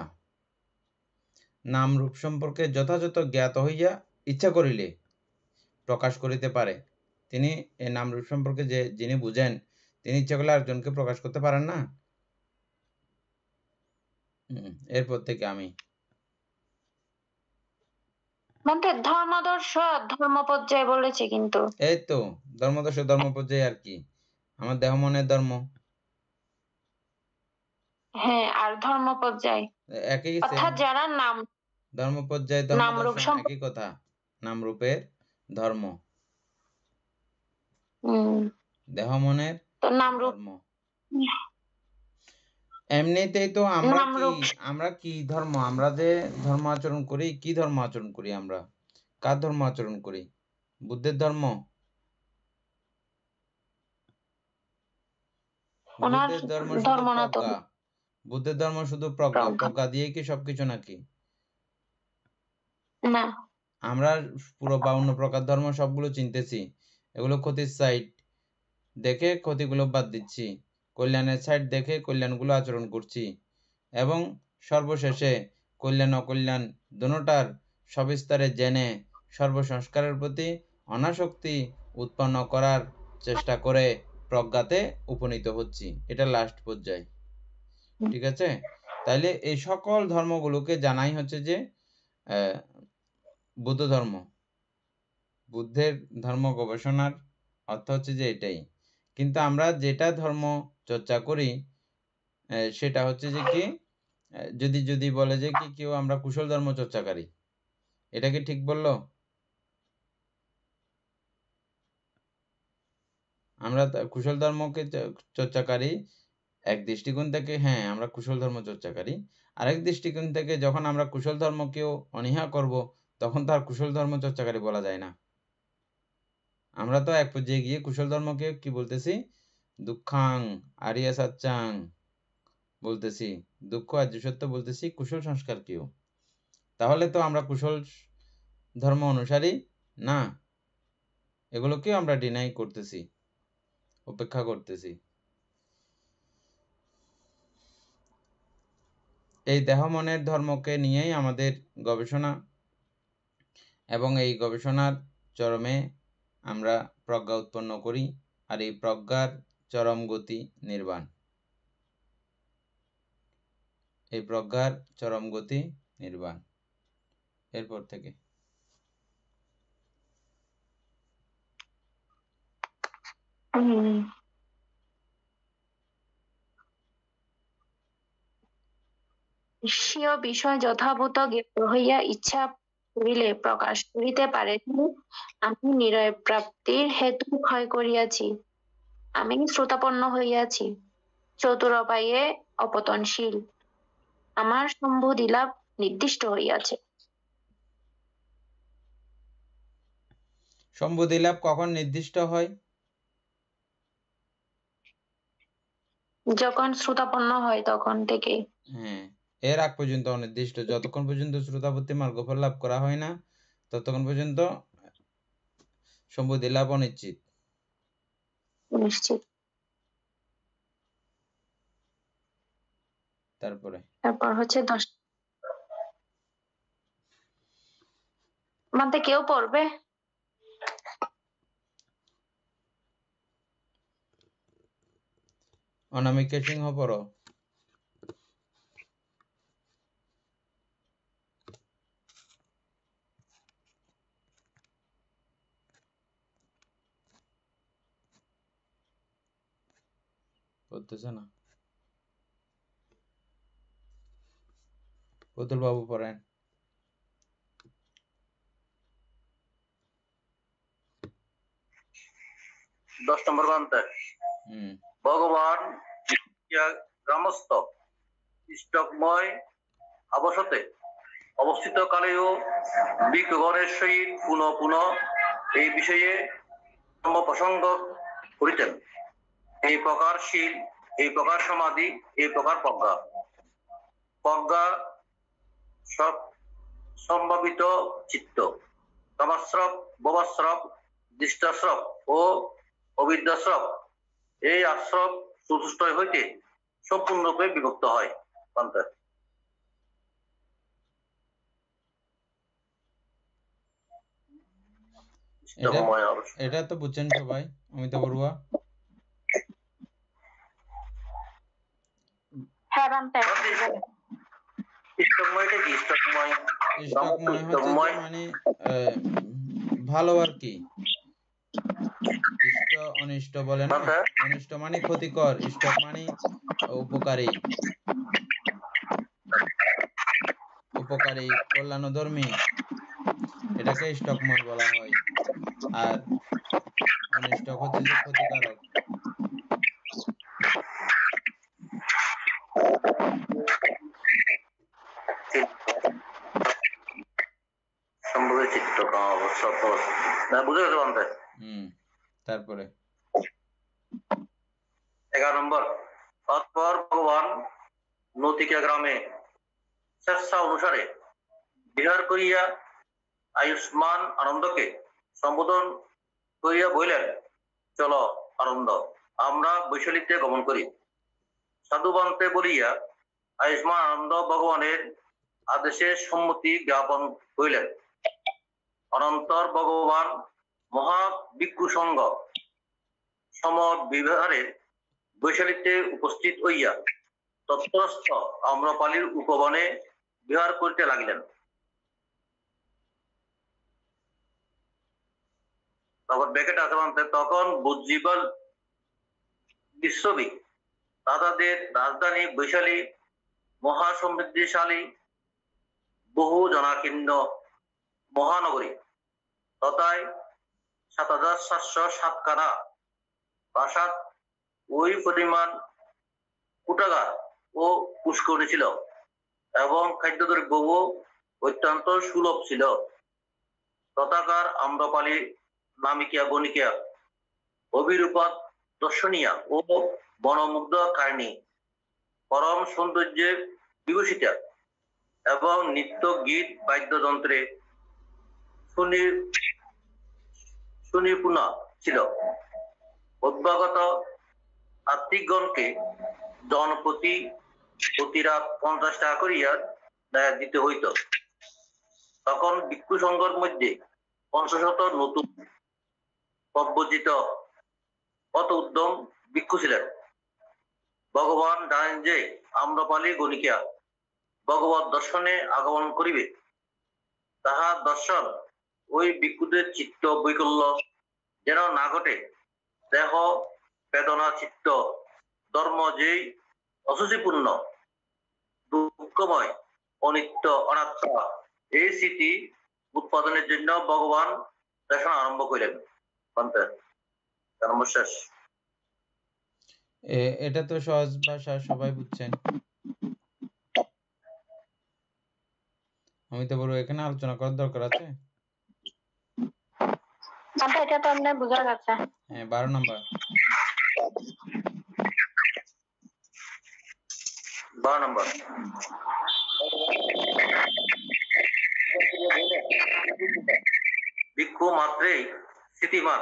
নাম রূপ সম্পর্কে যথাযথ জ্ঞাত হইয়া ইচ্ছা করিলে প্রকাশ করিতে পারে। তিনি এই নাম রূপ সম্পর্কে যিনি বুঝেন, তিনি ইচ্ছা করলে আরেকজনকে প্রকাশ করতে পারেন না। এরপর থেকে আমি মানে ধর্মাদর্শ ধর্ম পর্যায়ে বলেছে, কিন্তু এই তো ধর্মদর্শ ধর্ম পর্যায়ে আর কি, আমার দেহ মনের ধর্ম হ্যাঁ, আর ধর্ম পর্যায় একই, অর্থাৎ যারা নাম ধর্ম পর্যায়ে নাম রূপ ধর্মদর্শন একই কথা, নাম রূপের ধর্ম, দেহ মনের তো নাম রূপ ধর্ম। এমনিতেই তো আমরা কি ধর্ম, আমরা যে ধর্ম আচরণ করি, কি ধর্ম আচরণ করি আমরা? কার ধর্ম আচরণ করি? বুদ্ধের ধর্ম? বুদ্ধের ধর্ম শুধু প্রজ্ঞা, বুদ্ধের ধর্ম শুধু প্রজ্ঞা, প্রজ্ঞা দিয়ে কি সবকিছু নাকি? না, আমরা পুরো 52 প্রকার ধর্ম সবগুলো চিনতেছি, এগুলো ক্ষতির সাইড দেখে ক্ষতিগুলো বাদ দিচ্ছি, কল্যাণের সাইড দেখে কল্যাণগুলো আচরণ করছি, এবং সর্বশেষে কল্যাণ অকল্যাণ দুটোটার সবিস্তারে জেনে সর্বসংস্কারের প্রতি অনাসক্তি উৎপন্ন করার চেষ্টা করে প্রজ্ঞাতে উপনীত হচ্ছি। এটা লাস্ট পর্যায়ে, ঠিক আছে? তাইলে এই সকল ধর্মগুলোকে জানাই হচ্ছে যে বুদ্ধ ধর্ম। বুদ্ধের ধর্ম গবেষণার অর্থ হচ্ছে যে এটাই। কিন্তু আমরা যেটা ধর্ম চর্চা করি সেটা হচ্ছে যে কি, যদি বলে যে কি কেউ আমরা কুশল ধর্ম চর্চাকারী, এটা কি ঠিক বললো? আমরা কুশল ধর্মকে চর্চাকারী এক দৃষ্টিকোণ থেকে, হ্যাঁ আমরা কুশল ধর্ম চর্চাকারী। আরেক দৃষ্টিকোণ থেকে যখন আমরা কুশল ধর্মকেও অনীহা করব, তখন তো আর কুশল ধর্ম চর্চাকারী বলা যায় না। আমরা তো এক পর্যায়ে গিয়ে কুশল ধর্মকে কি বলতেছি? দুঃখাং আরিয়া সাচ্চাং বলতেছি, দুঃখ আর্য সত্য বলতেছি, কুশল সংস্কার কেউ। তাহলে তো আমরা কুশল ধর্ম অনুসারী না, এগুলোকেও আমরা ডিনাই করতেছি, উপেক্ষা করতেছি। এই দেহ মনের ধর্মকে নিয়েই আমাদের গবেষণা, এবং এই গবেষণার চরমে আমরা প্রজ্ঞা উৎপন্ন করি, আর এই প্রজ্ঞার চরম গতি নির্বাণ। এই প্রজ্ঞার চরম গতি নির্বাণ। এরপর থেকে স্বীয় বিষয় যথাভূত জ্ঞাত হইয়া ইচ্ছা করিলে প্রকাশ করিতে পারে। আমি নিরয় প্রাপ্তির হেতু ক্ষয় করিয়াছি, আমি শ্রোতাপন্ন হইয়াছি, চতুরপায়ে অপতনশীল, আমার সম্বুদ্ধি লাভ নির্দিষ্ট হইয়াছে। সম্বুদ্ধি লাভ কখন নির্দিষ্ট হয়? যখন শ্রোতাপন্ন হয় তখন থেকে। হ্যাঁ, এর আগ পর্যন্ত অনির্দিষ্ট। যতক্ষণ পর্যন্ত শ্রোতাপত্তি মার্গফল লাভ করা হয় না, ততক্ষণ পর্যন্ত সম্বুদ্ধি লাভ অনিশ্চিত। নিশ্চিত। তারপর হচ্ছে 10 মানতে কেউ পড়বে? অনামিকা সিংহ পড়ো। পড়তেছে না? পুতুল বাবু পড়েন। 10 নম্বর গ্রন্থে ভগবান গ্রামস্থ ইষ্টকময় অবসতে অবস্থিত কালেও ভিক্ষুগণের সহিত পুনঃ পুনঃ এই বিষয়ে প্রসঙ্গ করিতেন। এই প্রকার শীল, এই প্রকার সমাধি, এই প্রকার প্রজ্ঞা। প্রজ্ঞা সব সম্ভাবিত চিত্ত, কামাশ্রব, ভবাশ্রব, দৃষ্টাশ্রব ও অবিদ্যাশ্রব, এই আশ্রব চতুষ্টয় হইতে সম্পূর্ণরূপে বিভক্ত হয়। এটা তো বুঝছেন সবাই, অমিত বড়ুয়া? হ্যাঁ বান্তে। ইষ্টকময়টা কি? ইষ্টকময় ইষ্টকময় হচ্ছে যে মানে ভালো আর কি। ইষ্ট অনিষ্ট বলে না, অনিষ্ট মানে ক্ষতিকর, ইষ্টক মানে উপকারী, উপকারী কল্যাণধর্মী, এটাকে ইষ্টকময় বলা হয়। আর অনিষ্টক হচ্ছে যে ক্ষতিকারক। তারপরে 11 নম্বর, অতঃপর ভগবান নতিকা গ্রামে স্বেচ্ছা অনুসারে বিহার করিয়া আয়ুষ্মান আনন্দকে সম্বোধন করিয়া বললেন, চলো আনন্দ, আমরা বৈশালীতে গমন করি। সাধুবান্তে বলিয়া আয়ুষ্মান আনন্দ ভগবানের আদেশে সম্মতি জ্ঞাপন করিলেন। অনন্তর ভগবান মহাভিক্ষু সংঘ সমবিহারে বৈশালীতে উপস্থিত হইয়া তত্ত্বস্থ আম্রপালির উপবনে বিহার করিতে লাগিলেন। তারপর ব্যাকেট আছে, তখন বুদ্ধিবল বিশ্ববি দাদাদের রাজধানী বৈশালী মহাসমৃদ্ধিশালী বহু জনাকীর্ণ মহানগরী তথায় ৭৭০৭ খানা প্রাসাদ, ওই পরিমাণ কুটাগার ও পুষ্করণী ছিল এবং খাদ্যদ্রব্যও অত্যন্ত সুলভ ছিল। তথাকার আম্রপালি নামিকা গণিকা অভিরূপা দর্শনীয়া ও বনমুগ্ধকারিণী, পরম সৌন্দর্যে বিভূষিতা এবং নিত্য গীত বাদ্যযন্ত্রে সুনিপুণা ছিল। অভ্যাগত আত্মিকগণকে জনপ্রতি প্রতিরাত 50 টাকা করিয়া দায় দিতে হইত। তখন ভিক্ষু সংঘের মধ্যে ৫০০ নতুন প্রব্রজিত কত উদ্যম ভিক্ষু ছিলেন। ভগবান জানেন যে আম্রপালি গণিকা ভগবত দর্শনে আগমন করিবে, তাহার দর্শন ওই ভিক্ষুদের চিত্ত বৈকল্য যেন না ঘটে। দেহ বেদনা চিত্ত ধর্ম যেই অসুচিপূর্ণ, দুঃখময়, অনিত্য, অনাত্মা, এই স্মৃতি উৎপাদনের জন্য ভগবান দেশনা আরম্ভ করিলেন। শেষ। এটা তো সহজ ভাষা, সবাই বুঝছেন। অমিত বড়ুয়া, এখানে আলোচনা করার দরকার আছে? এটা তো আপনার বোঝা যাচ্ছে। হ্যাঁ, 12 নম্বর। 12 নম্বর, ভিক্ষু মাত্রেই স্থিতিমান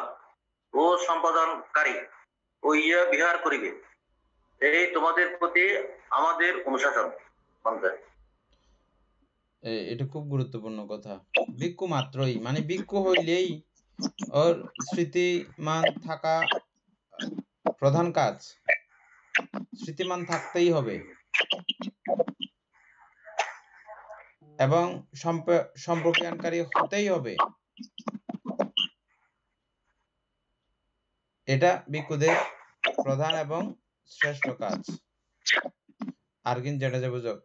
ও সম্পাদনকারী হইয়া বিহার করিবে, এই তোমাদের প্রতি আমাদের অনুশাসন। এটা খুব গুরুত্বপূর্ণ কথা। ভিক্ষু মাত্রই মানে ভিক্ষু হইলেই ওর স্মৃতিমান থাকা প্রধান কাজ, স্মৃতিমান থাকতেই হবে এবং সম্প্রজ্ঞানকারী হতেই হবে। এটা ভিক্ষুদের প্রধান এবং শ্রেষ্ঠ কাজ। আর কিন্তু যেটা যে বুঝক,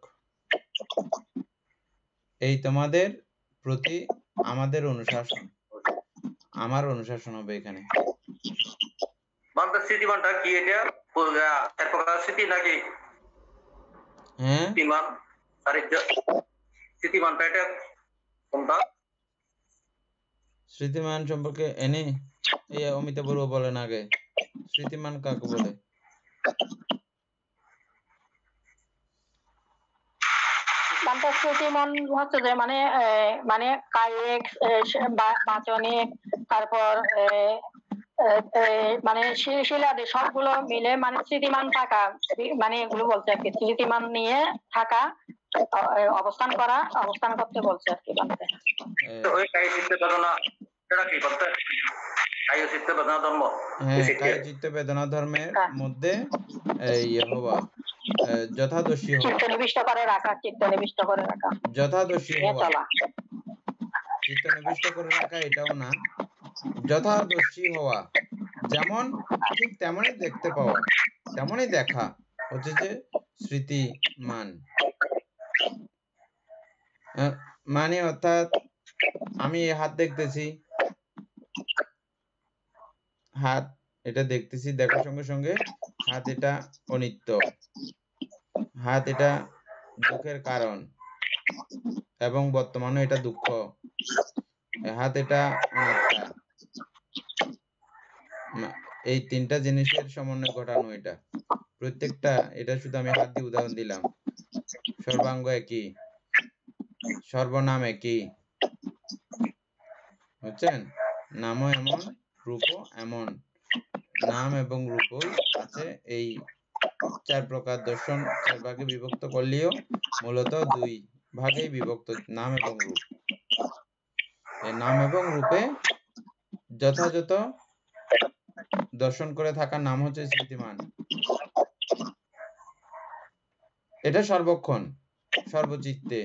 এই তোমাদের প্রতি আমাদের অনুশাসন, আমার অনুশাসন হবে এখানে। স্মৃতিমানটা কি? এটা স্মৃতি নাকি? হ্যাঁ, স্থিতিমানটা এটা কোনটা? স্মৃতিমান সম্পর্কে এনে এই অমিতা বড়ুয়া বলেন আগে, স্মৃতিমান কাকে বলে? তান্ত্রিক স্মৃতিমান হচ্ছে যে মানে মানে কায়িক, বাচনিক, তারপর মানে শিলাদি সবগুলো মিলে মানে স্মৃতিমান থাকা, মানে এগুলো বলছে আর কি, স্মৃতিমান নিয়ে থাকা, অবস্থান করতে বলছে আর কি বাংলাতে। ওই কায় চিত্ত বেদনা এটা কি বলতে? কায় চিত্ত বেদনা ধর্ম। হ্যাঁ, কায় চিত্ত বেদনা ধর্মের মধ্যে হওয়া, যথাদর্শী হওয়া, চিত্ত নিবিষ্ট করে রাখা, যথাদর্শী হওয়া। চিত্ত নিবিষ্ট করে রাখা এটাও না, যথাদর্শী হওয়া, যেমন ঠিক তেমনই দেখতে পাওয়া, তেমনই দেখা হচ্ছে যে স্মৃতিমান। মানে অর্থাৎ আমি হাত দেখতেছি, হাত এটা দেখতেছি, দেখার সঙ্গে সঙ্গে হাত এটা অনিত্য, হাত এটা দুঃখের কারণ এবং বর্তমানে এটা দুঃখ, হাত এটা অনাত্মা। এই তিনটা জিনিসের সমন্বয় ঘটানো এটা, প্রত্যেকটা, এটা শুধু আমি হাত দিয়ে উদাহরণ দিলাম। সর্বাঙ্গ একই, সর্বনাম একই, বুঝছেন? নামও এমন, রূপও এমন। নাম এবং রূপই আছে এই 4 প্রকার দর্শন, 4 ভাগে বিভক্ত করলেও মূলত 2 ভাগেই বিভক্ত, নাম এবং রূপ। এই নাম এবং রূপে যথাযথ দর্শন করে থাকার নাম হচ্ছে স্মৃতিমান। এটা সর্বক্ষণ সর্বচিত্তে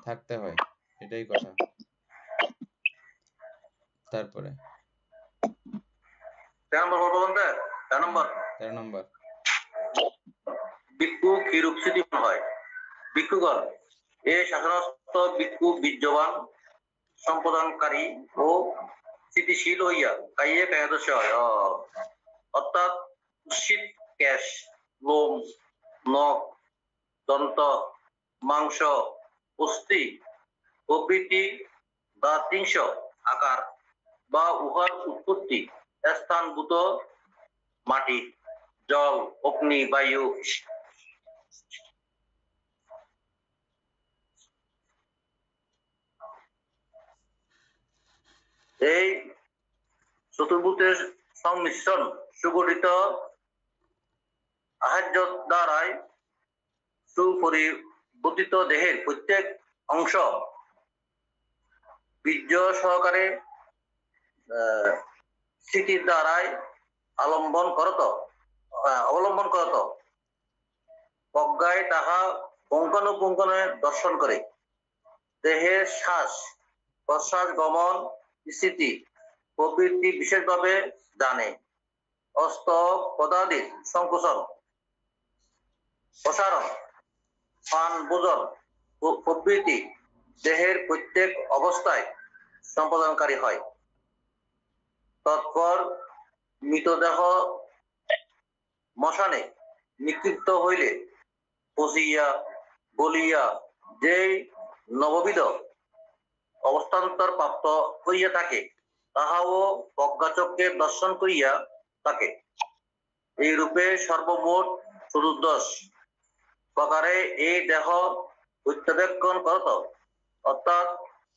থাকতে হয়, এটাই কথা। তারপরে 13 নম্বর ভিক্ষু কিরূপ স্থিতিমান হয়? ভিক্ষুগণ এ শাসনস্থ ভিক্ষু বীর্যবান, সম্পাদনকারী ও স্থিতিশীল হইয়া কাইয়ে কায়াদর্শ হয়। অর্থাৎ কুৎসিত কেশ, লোম, নখ, দন্ত, মাংস, অস্থি প্রভৃতি দাঁতিংশ আকার বা উহার উৎপত্তি স্থানভূত মাটি, জল, অগ্নি, বায়ু, এই চতুর্ভুতের সংমিশ্রণ সুগঠিত আহার্য দ্বারাই সুপরিবর্তিত দেহের প্রত্যেক অংশ বীর্য সহকারে স্থিতির দ্বারাই অবলম্বন করত প্রজ্ঞায় তাহা পুঙ্খানুপুঙ্খনে দর্শন করে। দেহের শ্বাস প্রশ্বাস, গমন, স্থিতি প্রবৃত্তি বিশেষভাবে জানে। অস্ত পদাদির সংকোচন, প্রসারণ, পান, ভোজন প্রবৃত্তি দেহের প্রত্যেক অবস্থায় সম্পাদনকারী হয়। তৎপর মৃতদেহ মশানে নিক্ষিপ্ত হইলে পচিয়া গলিয়া যেই নববিধ অবস্থান্তর প্রাপ্ত হইয়া থাকে, তাহাও প্রজ্ঞাচক্ষে দর্শন করিয়া থাকে। এই রূপে সর্বমোট 14 প্রকারে এই দেহ প্রত্যাবেক্ষণ করত, অর্থাৎ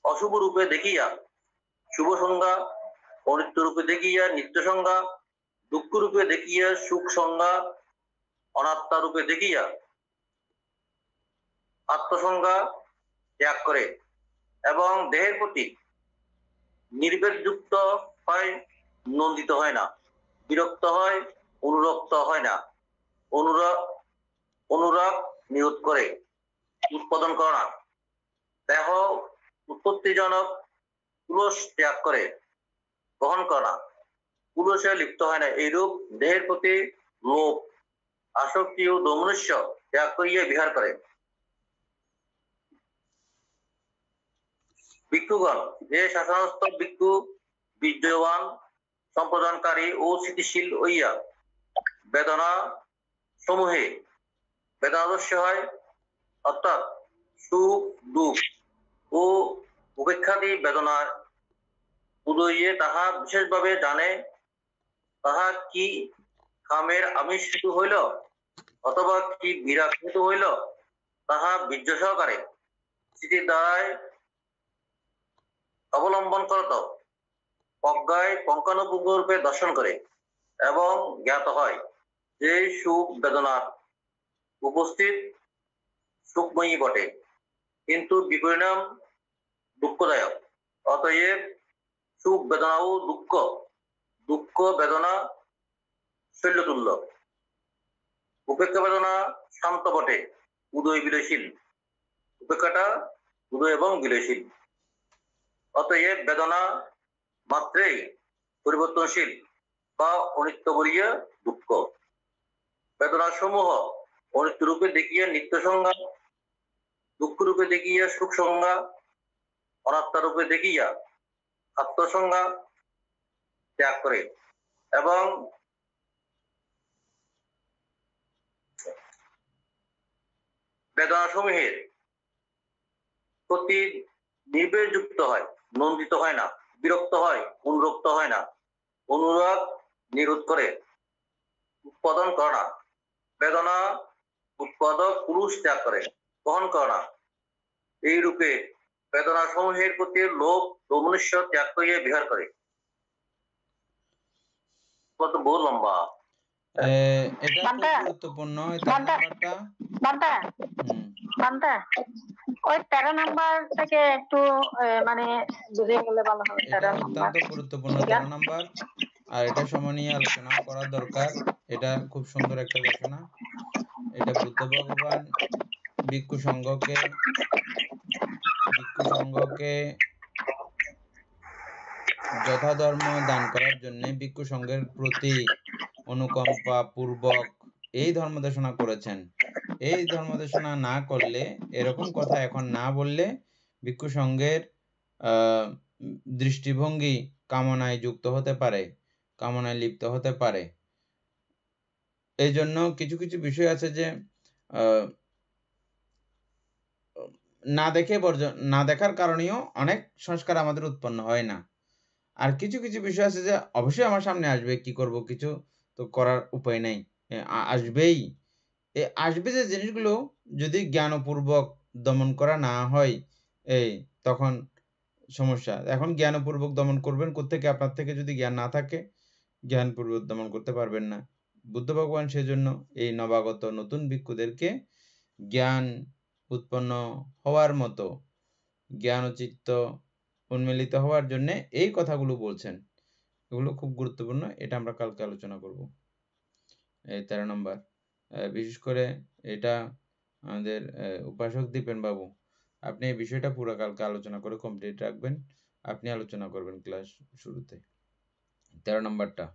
অশুভ রূপে দেখিয়া শুভ সংজ্ঞা, অনিত্য রূপে দেখিয়া নিত্য সংজ্ঞা, দুঃখ রূপে দেখিয়া সুখ সংজ্ঞা, অনাত্মা রূপে দেখিয়া আত্মসংজ্ঞা ত্যাগ করে এবং দেহের প্রতি নির্বেদযুক্ত হয়, নন্দিত হয় না, বিরক্ত হয়, অনুরক্ত হয় না, অনুরাগ নিরোধ করে, উৎপাদন করে না, দেহ উৎপত্তিজনক পুরুষ ত্যাগ করে, গ্রহণ করে না, পুরুষে লিপ্ত হয় না। এইরূপ দেহের প্রতি লোভ, আসক্তি ও দমনুষ্য ত্যাগ করিয়া বিহার করে। ভিক্ষুগণ যে শাসনস্থ ভিক্ষু বীর্যবান, সম্পাদনকারী ও স্থিতিশীল হইয়া বেদনা সমূহে বেদনাদর্শ হয়, অর্থাৎ সুখ দুঃখ ও উপেক্ষাদি বেদনার উদয়ে তাহা বিশেষভাবে জানে, তাহা কি কামের আমিষ হেতু হইল অথবা কি বিরাগ হেতু হইল, তাহা বীর্য সহকারে স্মৃতির দ্বারায় অবলম্বন করত প্রজ্ঞায় পঙ্কানুপুঙ্খরূপে দর্শন করে এবং জ্ঞাত হয় যে সুখ বেদনার উপস্থিত সুখময়ী বটে, কিন্তু বিপরিণাম দুঃখদায়ক। অতএব সুখ বেদনা ও দুঃখ, দুঃখ বেদনা শৈলতুল্য। উপেক্ষা বেদনা শান্ত বটে, উদয় বিলয়শীল। উপেক্ষাটা উদয় এবং বিলয়শীল। অতএব বেদনা মাত্রেই পরিবর্তনশীল বা অনিত্য বলিয়া দুঃখ। বেদনা সমূহ অনিত্য রূপে দেখিয়া নিত্য সংজ্ঞা, দুঃখ রূপে দেখিয়া সুখ সংজ্ঞা, অনাত্মা রূপে দেখিয়া আত্মসংজ্ঞা ত্যাগ করে এবং বেদনা সমূহের প্রতি নির্বেশযুক্ত হয়, নন্দিত হয় না, বিরক্ত হয়, অনুরক্ত হয় না, অনুরাগ নিরোধ করে, উৎপাদন করে না। বেদনা উৎপাদক পুরুষ ত্যাগ করে, গ্রহণ করে না। এই রূপে বেদনা সমূহের প্রতি লোভ মনুষ্য ত্যাগ করিয়া বিহার করে। কত বহু লম্বা। এটা খুব বান্তা, গুরুত্বপূর্ণ এই বান্তা, নাম্বারটা। বান্তা, হুম, বান্তা, ওই 13 নাম্বার থেকে একটু মানে বুঝে গেলে ভালো হবে। এটা 13 নাম্বার অত্যন্ত গুরুত্বপূর্ণ ঠিক 13 আছে? নাম্বার, আর এটা সময় নিয়ে আলোচনা করা দরকার। এটা খুব সুন্দর একটা ঘোষণা। এটা বুদ্ধ ভগবান ভিক্ষু সংঘকে যথাধর্ম দান করার জন্য ভিক্ষু সংঘের প্রতি অনুকম্পা পূর্বক এই ধর্ম দেশনা করেছেন। এই ধর্ম দেশনা না করলে, এরকম কথা এখন না বললে ভিক্ষু সংঘের দৃষ্টিভঙ্গি কামনায় যুক্ত হতে পারে, কামনায় লিপ্ত হতে পারে। এই জন্য কিছু কিছু বিষয় আছে যে না দেখার কারণেও অনেক সংস্কার আমাদের উৎপন্ন হয় না। আর কিছু কিছু বিষয় আছে যে অবশ্যই আমার সামনে আসবে, কি করব, কিছু তো করার উপায় নেই, আসবেই। আসবে যে জিনিসগুলো যদি জ্ঞানপূর্বক দমন করা না হয়, তখন সমস্যা। এখন জ্ঞানপূর্বক দমন করবেন কোত্থেকে? আপনার থেকে যদি জ্ঞান না থাকে, জ্ঞানপূর্বক দমন করতে পারবেন না। বুদ্ধ ভগবান সেজন্য এই নবাগত নতুন ভিক্ষুদেরকে জ্ঞান উৎপন্ন হওয়ার মতো, জ্ঞান ও চিত্ত উন্মিলিত হওয়ার জন্য এই কথাগুলো বলছেন। এগুলো খুব গুরুত্বপূর্ণ। এটা আমরা কালকে আলোচনা করব। এই 13 নম্বর, বিশেষ করে এটা আমাদের উপাসক দীপেন বাবু, আপনি এই বিষয়টা পুরো কালকে আলোচনা করে কমপ্লিট রাখবেন। আপনি আলোচনা করবেন ক্লাস শুরুতে 13 নম্বরটা।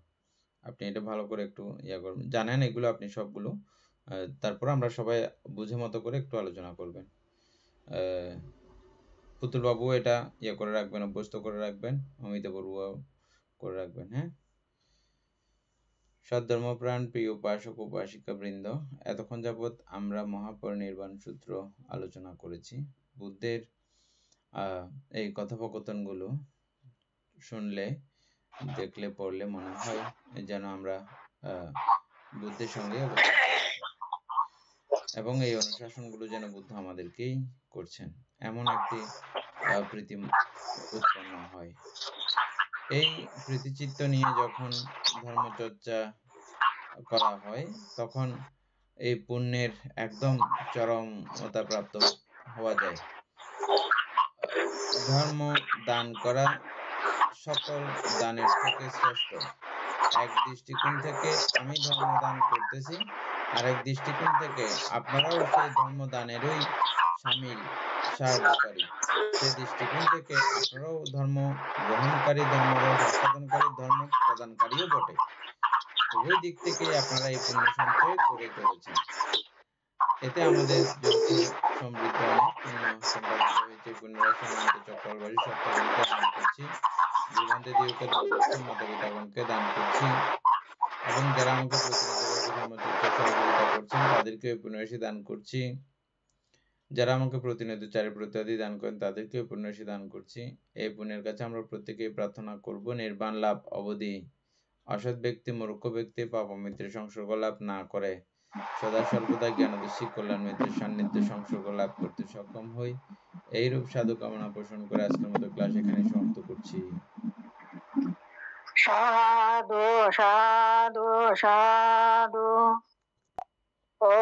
আপনি এটা ভালো করে একটু করবেন, জানেন এগুলো আপনি সবগুলো। তারপর আমরা সবাই বুঝে মতো করে একটু আলোচনা করবেন। পুতুল বাবু এটা করে রাখবেন, অভ্যস্ত করে রাখবেন, অমিতা বড়ুয়া করে রাখবেন। হ্যাঁ, সদ্ধর্মপ্রাণ প্রিয় উপাসক উপাসিকা বৃন্দ, এতক্ষণ যাবৎ আমরা মহাপরিনির্বাণ সূত্র আলোচনা করেছি। বুদ্ধের এই কথোপকথনগুলো শুনলে, দেখলে, পড়লে মনে হয় যেন আমরা বুদ্ধের সঙ্গে অবস্থান করছি এবং এই অনুশাসনগুলো যেন বুদ্ধ আমাদেরকেই করছেন, এমন একটি প্রীতি উৎপন্ন হয়। এই প্রীতিচিত্ত নিয়ে যখন ধর্মচর্চা করা হয়, তখন এই পুণ্যের একদম চরমতা প্রাপ্ত হওয়া যায়। ধর্ম দান করা সকল দানের থেকে শ্রেষ্ঠ। এক দৃষ্টিকোণ থেকে আমি ধর্ম দান করতেছি, আরেক দৃষ্টিকোণ থেকে আপনারাও সেই ধর্ম দানেরই সামিল, সাহায্যকারী। সেই দৃষ্টিকোণ থেকে আপনারাও ধর্ম গ্রহণকারী, ধর্ম আস্বাদনকারী, ধর্ম প্রদানকারীও বটে। উভয় দিক থেকেই আপনারা এই পুণ্য সঞ্চয় করে চলেছেন। এতে আমাদের যৌথ সমৃদ্ধ অনেক পুণ্য সম্পাদিত হয়েছে। পুণ্যরাশি অনন্ত চক্রবাসী সত্তাগণকে দান করছি, যুগান্তেদিগকে দান করছি, মাতা পিতাগণকে দান করছি, এবং যারা আমাকে প্রতিনিয়তভাবে ধর্মচর্চায় সহযোগিতা করছেন তাদেরকে পুণ্যরাশি দান করছি। যারা আমাকে প্রতিনিয়ত 4 প্রত্যাদি দান করেন তাদেরকে পুণ্যরাশি দান করছি। এই পুণ্যের কাছে আমরা প্রত্যেকেই প্রার্থনা করব নির্বাণ লাভ অবধি অসৎ ব্যক্তি মূর্খ ব্যক্তি পাপ মিত্রের সংসর্গ লাভ না করে সদা সর্বদা জ্ঞানদর্শী কল্যাণ মিত্রের সান্নিধ্য সংসর্গ লাভ করতে সক্ষম হই। এইরূপ সাধু কামনা পোষণ করে আজকের মতো ক্লাস এখানে সমাপ্ত করছি। সাধু সাধু সাধু। ও